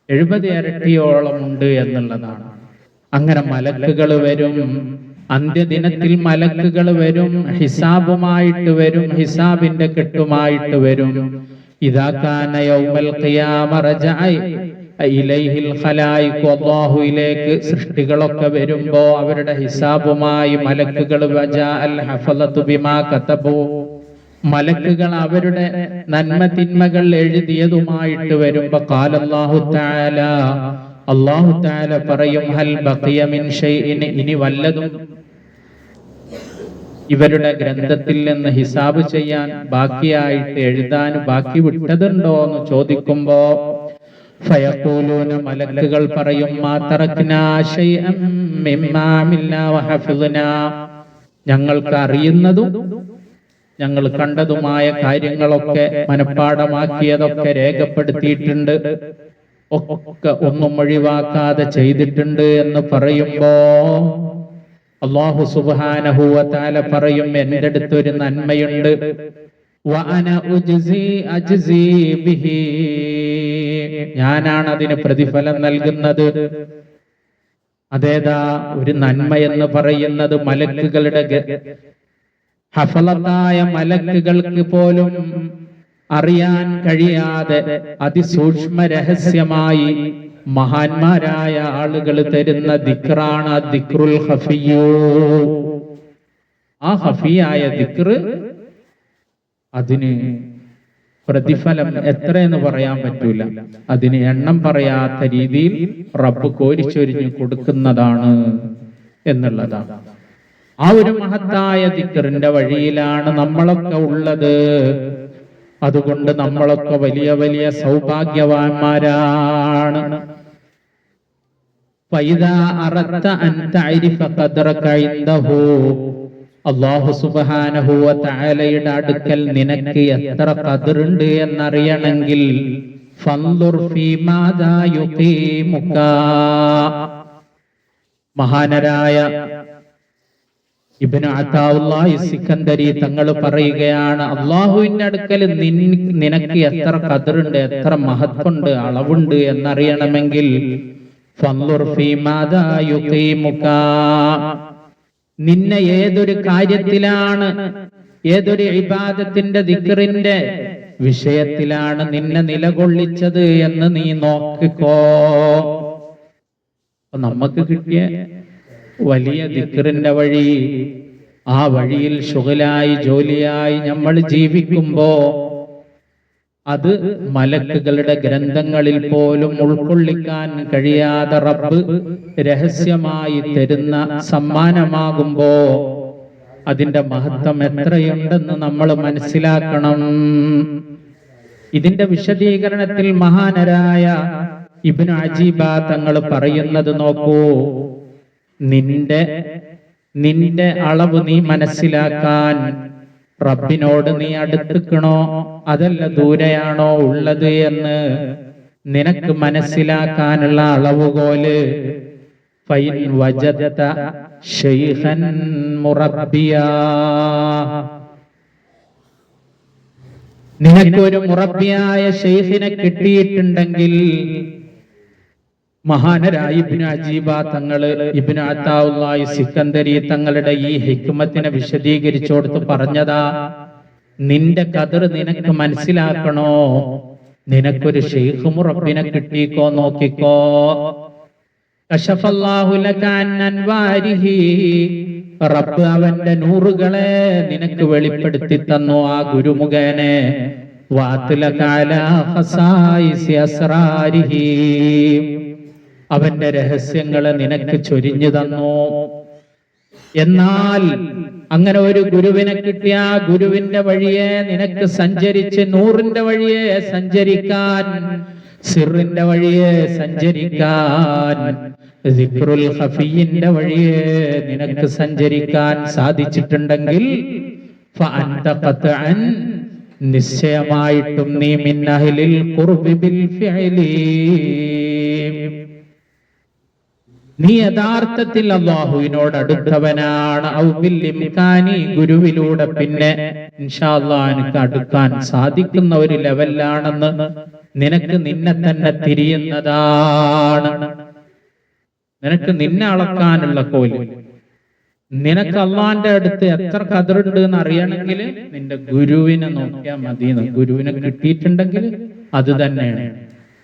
70 ഇരട്ടിയോളം ഉണ്ട് എന്നുള്ളതാണ്. അങ്ങനെ മലക്കുകൾ വരും, അന്ത്യദിനത്തിൽ മലക്കുകൾ വരും, ഹിസാബുമായിട്ട് വരും, ഹിസാബിന്റെ കെട്ടുമായിട്ട് വരും. ഇദാ കാന യൗമൽ ഖിയാമ റജഅ ഇലൈഹിൽ ഖലായിഖു, അല്ലാഹുവിലേക്ക് സൃഷ്ടികളൊക്കെ വരുമ്പോ അവരുടെ ഹിസാബുമായി മലക്കുകൾ വജാഅൽ ഹഫളതു ബിമാ കതബു, മലക്കുകൾ അവരുടെ നന്മ തിന്മകൾ എഴുതിയതുമായിട്ട് വരുമ്പോ ഖാലല്ലാഹു തആല, അല്ലാഹു തആല പറയും ഹൽ ബഖിയ മിൻ ഷൈഇൻ, ഇനി വല്ലതും ഇവരുടെ ഗ്രന്ഥത്തിൽ നിന്ന് ഹിസാബ് ചെയ്യാൻ ബാക്കിയായിട്ട് എഴുതാൻ ബാക്കി വിട്ടതുണ്ടോ എന്ന് ചോദിക്കുമ്പോ ഫയഖൂലൂന, മലക്കുകൾ പറയും മാ തറക്നാ ശൈഅൻ മിമ്മാ അമിൽനാ വഹഫിദ്നാ, ഞങ്ങൾക്ക് അറിയുന്നതും ഞങ്ങൾ കണ്ടതുമായ കാര്യങ്ങളൊക്കെ മനഃപ്പാഠമാക്കിയതൊക്കെ രേഖപ്പെടുത്തിയിട്ടുണ്ട്, ഒക്കെ ഒന്നും ഒഴിവാക്കാതെ ചെയ്തിട്ടുണ്ട് എന്ന് പറയുമ്പോ അല്ലാഹു സുബ്ഹാനഹു വ തആല പറയും എൻ്റെ അടുത്ത് ഒരു നന്മയുണ്ട്, വഅന അജ്സി ബിഹി, ഞാനാണ് അതിന് പ്രതിഫലം നൽകുന്നത്. അതേതാ ഒരു നന്മ എന്ന് പറയുന്നത്? മലക്കുകളുടെ ഹഫളത്തായ മലക്കുകൾക്ക് പോലും അറിയാൻ കഴിയാതെ അതിസൂക്ഷ്മ രഹസ്യമായി മഹാന്മാരായ ആളുകൾ തരുന്ന ദിക്റാണ് ദിക്റുൽ ഖഫിയ്യു. ആ ഖഫിയായ ദിക്ർ, അതിന് പ്രതിഫലം എത്രയെന്ന് പറയാൻ പറ്റൂല, അതിന് എണ്ണം പറയാത്ത രീതിയിൽ റബ്ബ് കോരിച്ചൊരിഞ്ഞു കൊടുക്കുന്നതാണ് എന്നുള്ളതാണ്. ആ ഒരു മഹത്തായ ദിക്റിന്റെ വഴിയിലാണ് നമ്മളൊക്കെ ഉള്ളത്. അതുകൊണ്ട് നമ്മളൊക്കെ വലിയ വലിയ സൗഭാഗ്യവാന്മാരാണ്. ഫൈദാ അറദ്ത അൻ തഅരിഫ ഖദ്റക ഇൻദഹു, അല്ലാഹു സുബ്ഹാനഹു വ തആലയുടെ അടുക്കൽ നിനക്ക് എത്ര ഖദ്റുണ്ട് എന്നറിയണമെങ്കിൽ ഫൻദുർ ഫീമാദാ യുഖീമുക, മഹാനരായ ഇബ്നു അതാഉല്ലാഹി സിക്കന്ദരി തങ്ങൾ പറയുകയാണ്, അല്ലാഹുവിന്റെ അടുക്കൽ നിനക്ക് എത്ര ഖദ്റുണ്ട്, എത്ര മഹത്വമുണ്ട്, അളവുണ്ട് എന്നറിയണമെങ്കിൽ ഫൻദുർ ഫീമാദാ യുഖീമുക, നിന്നെ ഏതൊരു കാര്യത്തിലാണ്, ഏതൊരു ഇബാദത്തിന്റെ ദിക്റിന്റെ വിഷയത്തിലാണ് നിന്നെ നിലകൊള്ളിച്ചത് എന്ന് നീ നോക്കിക്കോ. നമുക്ക് കിട്ടിയ വലിയ ദിക്റിന്റെ വഴി, ആ വഴിയിൽ ശുഗലായി ജോലിയായി നമ്മൾ ജീവിക്കുമ്പോ അത് മലക്കുകളുടെ ഗ്രന്ഥങ്ങളിൽ പോലും ഉൾക്കൊള്ളിക്കാൻ കഴിയാതെ റബ്ബ് രഹസ്യമായി തരുന്ന സമ്മാനമാകുമ്പോ അതിന്റെ മഹത്വം എത്രയുണ്ടെന്ന് നമ്മൾ മനസ്സിലാക്കണം. ഇതിന്റെ വിശദീകരണത്തിൽ മഹാനരായ ഇബ്നു അജീബ തങ്ങൾ പറയുന്നത് നോക്കൂ, നിന്റെ അളവ് നീ മനസ്സിലാക്കാൻ റബ്ബിനോട് നീ അടുത്തുക്കണോ അതല്ല ദൂരെയാണോ ഉള്ളത് എന്ന് നിനക്ക് മനസ്സിലാക്കാനുള്ള അളവുകോല് ഫൈൻ വജദത ശൈഖൻ മുറബ്ബിയാ, നിനക്കൊരു മുറബ്ബിയായ ശൈഖിനെ കിട്ടിയിട്ടുണ്ടെങ്കിൽ, മഹാനരായ ഇബ്നു അജീബ തങ്ങള് ഇബ്നു അതാഉല്ലാഹി സിക്കന്ദരി തങ്ങളുടെ ഈ ഹിക്മത്തിനെ വിശദീകരിച്ചോടുത്ത് പറഞ്ഞതാ, നിന്റെ ഖദർ നിനക്ക് മനസ്സിലാക്കണോ, നിനക്കൊരു ശൈഖ് മുറബ്ബിനെ കിട്ടിക്കോ, നോക്കിക്കോ. കശഫല്ലാഹു ലക അൻ അൻവാരിഹി, റബ്ബ് അവന്റെ നൂറുകളെ നിനക്ക് വെളിപ്പെടുത്തി തന്നു ആ ഗുരുമുഖേനെ. വഅത്ലക അലാ ഖസായിസി അസ്റാരിഹി, അവന്റെ രഹസ്യങ്ങളെ നിനക്ക് ചൊരിഞ്ഞു തന്നു. എന്നാൽ അങ്ങനെ ഒരു ഗുരുവിനെ കിട്ടിയ ആ ഗുരുവിന്റെ വഴിയെ നിനക്ക് സഞ്ചരിച്ച് നൂറിന്റെ വഴിയെ സഞ്ചരിക്കാൻ, സിറിന്റെ വഴിയെ സഞ്ചരിക്കാൻ, ദിക്റുൽ ഖഫിയിന്റെ വഴിയെ നിനക്ക് സഞ്ചരിക്കാൻ സാധിച്ചിട്ടുണ്ടെങ്കിൽ ഫഅൻത ഖത്അൻ, നിശ്ചയമായിട്ടും നീ മിൻ അഹ്ലിൽ ഖുർബി ബിൽ ഫിഅലി, നീ യഥാർത്ഥത്തിൽ അല്ലാഹുവിനോട് അടുത്തവനാണ്. ഔ ബിൽ ഇംകാനി, ഗുരുവിലൂടെ പിന്നെ ഇൻഷാ അല്ലാഹ് എനിക്ക് അടുക്കാൻ സാധിക്കുന്ന ഒരു ലെവലിലാണെന്ന് നിനക്ക് നിന്നെ തന്നെ തിരിയുന്നതാണ്. നിനക്ക് നിന്നെ അളക്കാനുള്ള കോല്, നിനക്ക് അള്ളാന്റെ അടുത്ത് എത്ര ഖദറുണ്ട് എന്ന് അറിയണമെങ്കിൽ നിന്റെ ഗുരുവിനെ നോക്കിയാൽ മതി. ഗുരുവിനെ കിട്ടിയിട്ടുണ്ടെങ്കിൽ അത് തന്നെയാണ്.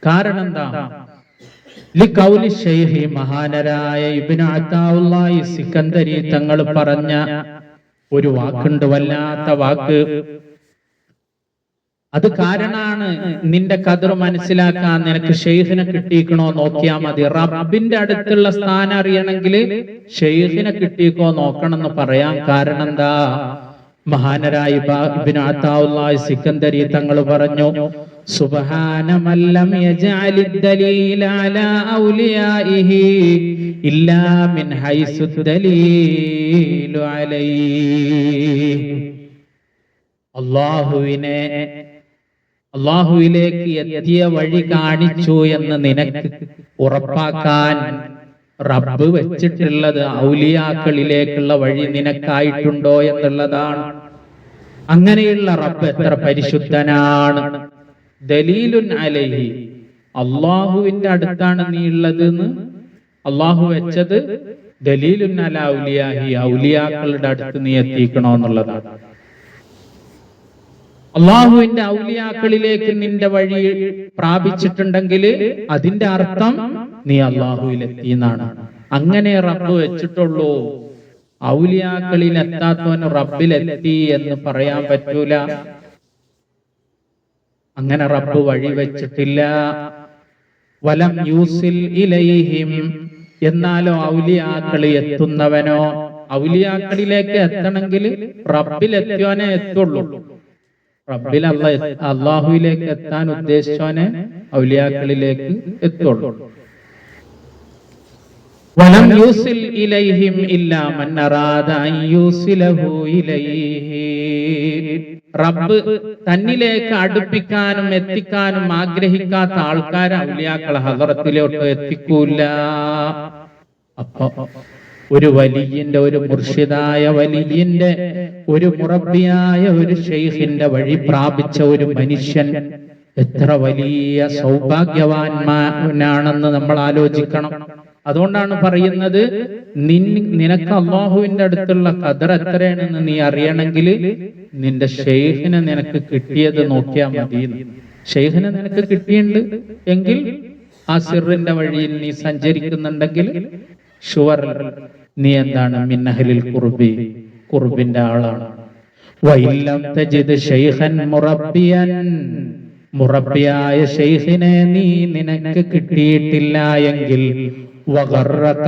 കാരണം എന്താ? ലിഖൗലി ശൈഖി, മഹാനരായ ഇബ്നു അതാഉല്ലാഹി സിക്കന്ദരി തങ്ങൾ പറഞ്ഞ ഒരു വാക്കുണ്ട്, വല്ലാത്ത വാക്ക്. അത് കാരണാണ് നിന്റെ ഖദർ മനസ്സിലാക്കാൻ നിനക്ക് ഷെയ്ഖിനെ കിട്ടിയിക്കണോ നോക്കിയാൽ മതി. റബ്ബിന്റെ അടുത്തുള്ള സ്ഥാനം അറിയണമെങ്കിൽ ഷെയ്ഖിനെ കിട്ടിയിക്കോ നോക്കണം എന്ന് പറയാൻ കാരണം എന്താ? മഹാനരായ ഇബ്നു അതാഉല്ലാഹി സിക്കന്ദരി തങ്ങൾ പറഞ്ഞു, സുബ്ഹാന മല്ലം യജഅലിദ് ദലീല അലാ ഔലിയാഇഹി ഇല്ലാ മിൻ ഹൈസുദ് ദലീലു അലൈഹി. അല്ലാഹുവിലേക്ക് എത്തിയ വഴി കാണിച്ചു എന്ന് നിനക്ക് ഉറപ്പാക്കാൻ റബ്ബ് വെച്ചിട്ടുള്ളത് ഔലിയാക്കളിലേക്കുള്ള വഴി നിനക്കായിട്ടുണ്ടോ എന്നുള്ളതാണ്. അങ്ങനെയുള്ള റബ്ബ് എത്ര പരിശുദ്ധനാണ്. ദലീലുൻ അലൈഹി, അള്ളാഹുവിന്റെ അടുത്താണ് നീ ഉള്ളത് എന്ന് അള്ളാഹു വെച്ചത്. ദലീലുൻ അലാ ഔലിയാഹി, ഔലിയാക്കളുടെ അടുത്ത് നീ എത്തിക്കണോ എന്നുള്ളതാണ്. അള്ളാഹുവിന്റെ ഔലിയാക്കളിലേക്ക് നിന്റെ വഴി പ്രാപിച്ചിട്ടുണ്ടെങ്കിൽ അതിന്റെ അർത്ഥം നീ അള്ളാഹുവിലെത്തി എന്നാണ്. അങ്ങനെ റബ്ബ് വെച്ചിട്ടുള്ളൂ. ഔലിയാക്കളിൽ എത്താത്തവന് റബ്ബിലെത്തി എന്ന് പറയാൻ പറ്റൂല. അങ്ങനെ റബ്ബ് വഴി വെച്ചിട്ടില്ല. വലം യൂസിൽ ഇലൈഹിം, എന്നാലോ ഔലിയാക്കളി എത്തുന്നവനോ, ഔലിയാക്കളിലേക്ക് എത്തണമെങ്കിൽ റബ്ബിലെത്തിയോനെ എത്തുള്ളൂ. റബ്ബിൽ അള്ളാഹുവിലേക്ക് എത്താൻ ഉദ്ദേശിച്ചോനെ ഔലിയാക്കളിലേക്ക് എത്തുള്ളൂ. വലം യൂസിൽ ഇലൈഹിം ഇല്ലാ മൻ അറാദ അൻ യൂസിലഹു ഇലൈഹി. റബ്ബ് തന്നിലേക്ക് അടുപ്പിക്കാനും എത്തിക്കാനും ആഗ്രഹിക്കാത്ത ആൾക്കാരെ ഔലിയാക്കളെ ഹദറത്തിലോട്ട് എത്തിക്കൂല. അപ്പൊ ഒരു വലിയന്റെ, ഒരു മുർഷിദായ വലിയന്റെ, ഒരു മുറബ്ബിയായ ഒരു ഷെയ്ഖിന്റെ വഴി പ്രാപിച്ച ഒരു മനുഷ്യൻ എത്ര വലിയ സൗഭാഗ്യവാന്മാനാണെന്ന് നമ്മൾ ആലോചിക്കണം. അതുകൊണ്ടാണ് പറയുന്നത്, നിനക്ക് അള്ളാഹുവിന്റെ അടുത്തുള്ള ഖദർ എത്രയാണെന്ന് നീ അറിയണമെങ്കിൽ നിന്റെ ഷെയ്ഖിനെ നിനക്ക് കിട്ടിയത് നോക്കിയാൽ മതി. ഷെയ്ഖിനെ നിനക്ക് കിട്ടിയിട്ടുണ്ട് എങ്കിൽ ആ സിറിന്റെ വഴിയിൽ നീ സഞ്ചരിക്കുന്നുണ്ടെങ്കിൽ ഷുവർ നീ എന്താണ്? മിന്നഹലിൽ ഖുർബി, ഖുർബിന്റെ ആളാണ്. വഇല്ലം തജിദ് ശൈഖൻ മുറബ്ബിയൻ, മുറബ്ബിയായ ഷെയ്ഖിനെ നിനക്ക് കിട്ടിയിട്ടില്ല എങ്കിൽ വഗറക,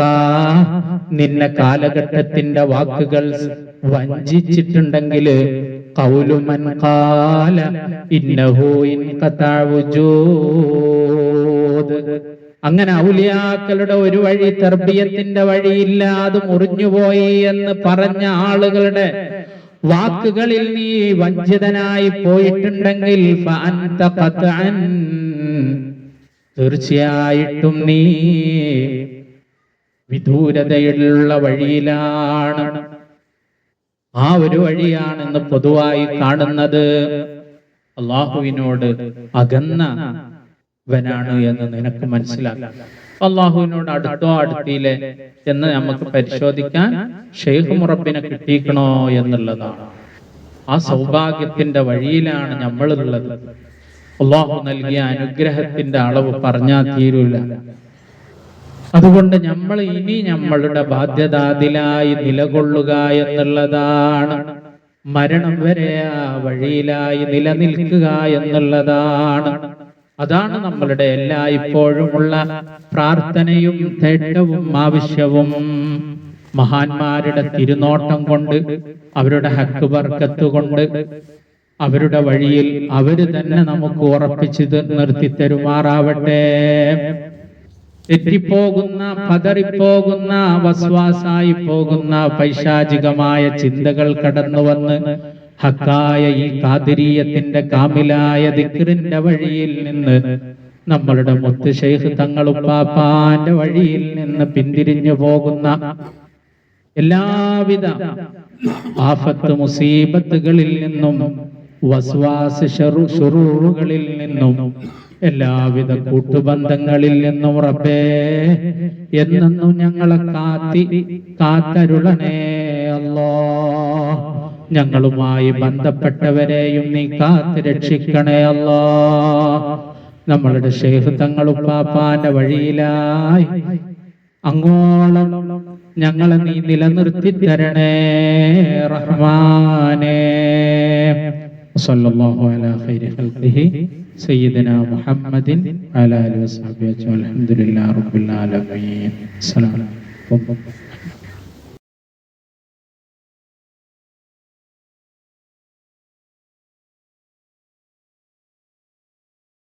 നിന്നെ കാലഘട്ടത്തിന്റെ വാക്കുകൾ വഞ്ചിച്ചിട്ടുണ്ടെങ്കിൽ ഖൗലു മൻ ഖാല ഇന്നഹു ഇൻഖതാ വുജൂദ്, അങ്ങനെ ഔലിയാക്കളുടെ ഒരു വഴി, തർബിയത്തിന്റെ വഴിയില്ല, അത് മുറിഞ്ഞുപോയി എന്ന് പറഞ്ഞ ആളുകളുടെ വാക്കുകളിൽ നീ വഞ്ചിതനായി പോയിട്ടുണ്ടെങ്കിൽ ഫഅൻത ഖത്അൻ, തീർച്ചയായിട്ടും നീ വിദൂരതയുള്ള വഴിയിലാണ്. ആ ഒരു വഴിയാണെന്ന് പൊതുവായി കാണുന്നത് അള്ളാഹുവിനോട് അകന്നവനാണ് എന്ന് നിനക്ക് മനസ്സിലാക്കാം. അള്ളാഹുവിനോട് അടുത്തോ അടുത്തില്ലേ എന്ന് നമുക്ക് പരിശോധിക്കാൻ ഷെയ്ഖ് മുറബ്ബിനെ കിട്ടിക്കണോ എന്നുള്ളതാണ്. ആ സൗഭാഗ്യത്തിന്റെ വഴിയിലാണ് നമ്മളുള്ളത്. അള്ളാഹു നൽകിയ അനുഗ്രഹത്തിന്റെ അളവ് പറഞ്ഞാൽ തീരൂല. അതുകൊണ്ട് നമ്മൾ ഇനി നമ്മളുടെ ബാധ്യത അതിലായി നിലകൊള്ളുക എന്നുള്ളതാണ്. മരണം വരെ ആ വഴിയിലായി നിലനിൽക്കുക എന്നുള്ളതാണ്. അതാണ് നമ്മളുടെ ഇപ്പോഴുമുള്ള പ്രാർത്ഥനയും തേട്ടവും ആവശ്യവും. മഹാന്മാരുടെ തിരുനോട്ടം കൊണ്ട്, അവരുടെ ഹക്ക് ബർക്കത്ത് കൊണ്ട്, അവരുടെ വഴിയിൽ അവര് തന്നെ നമുക്ക് ഉറപ്പിച്ച് നിർത്തി തരുമാറാവട്ടെ. തെറ്റിപ്പോകുന്ന, പതറിപ്പോകുന്ന, വസ്വാസായി പോകുന്ന പൈശാചികമായ ചിന്തകൾ കടന്നു വന്ന് ഹക്കായ ഈ ഖാദിരിയത്തിന്റെ കാമിലായ ദിക്റിന്റെ വഴിയിൽ നിന്ന്, നമ്മളുടെ മുത്ത് ശൈഖ് തങ്ങളുപ്പാപ്പാന്റെ വഴിയിൽ നിന്ന് പിന്തിരിഞ്ഞു പോകുന്ന എല്ലാവിധ ആഫത്ത് മുസീബത്തുകളിൽ നിന്നും, വസ്വാസ് ശുറൂറുകളിൽ നിന്നും, എല്ലാവിധ കൂട്ടുബന്ധങ്ങളിൽ നിന്നും റബ്ബേ എന്നെന്നും ഞങ്ങളെ കാത്തരുളണേ അല്ലാഹ്. ഞങ്ങളുമായി ബന്ധപ്പെട്ടവരെയും നീ കാത്ത് രക്ഷിക്കണേ അല്ലാഹ്. നമ്മളുടെ ശൈഖ് തങ്ങളുപ്പാപ്പാന്റെ വഴിയിലായി അങ്ങോളം ഞങ്ങളെ നീ നിലനിർത്തി തരണേ റഹ്മാനേ. സല്ലല്ലാഹു അലാ ഖൈരി ഖൽഖിഹി സയ്യിദനാ മുഹമ്മദിൻ വഅലാ ആലിഹി വസഹ്ബിഹി അൽഹംദുലില്ലാഹി റബ്ബിൽ ആലമീൻ. അസ്സലാമു അലൈക്കും.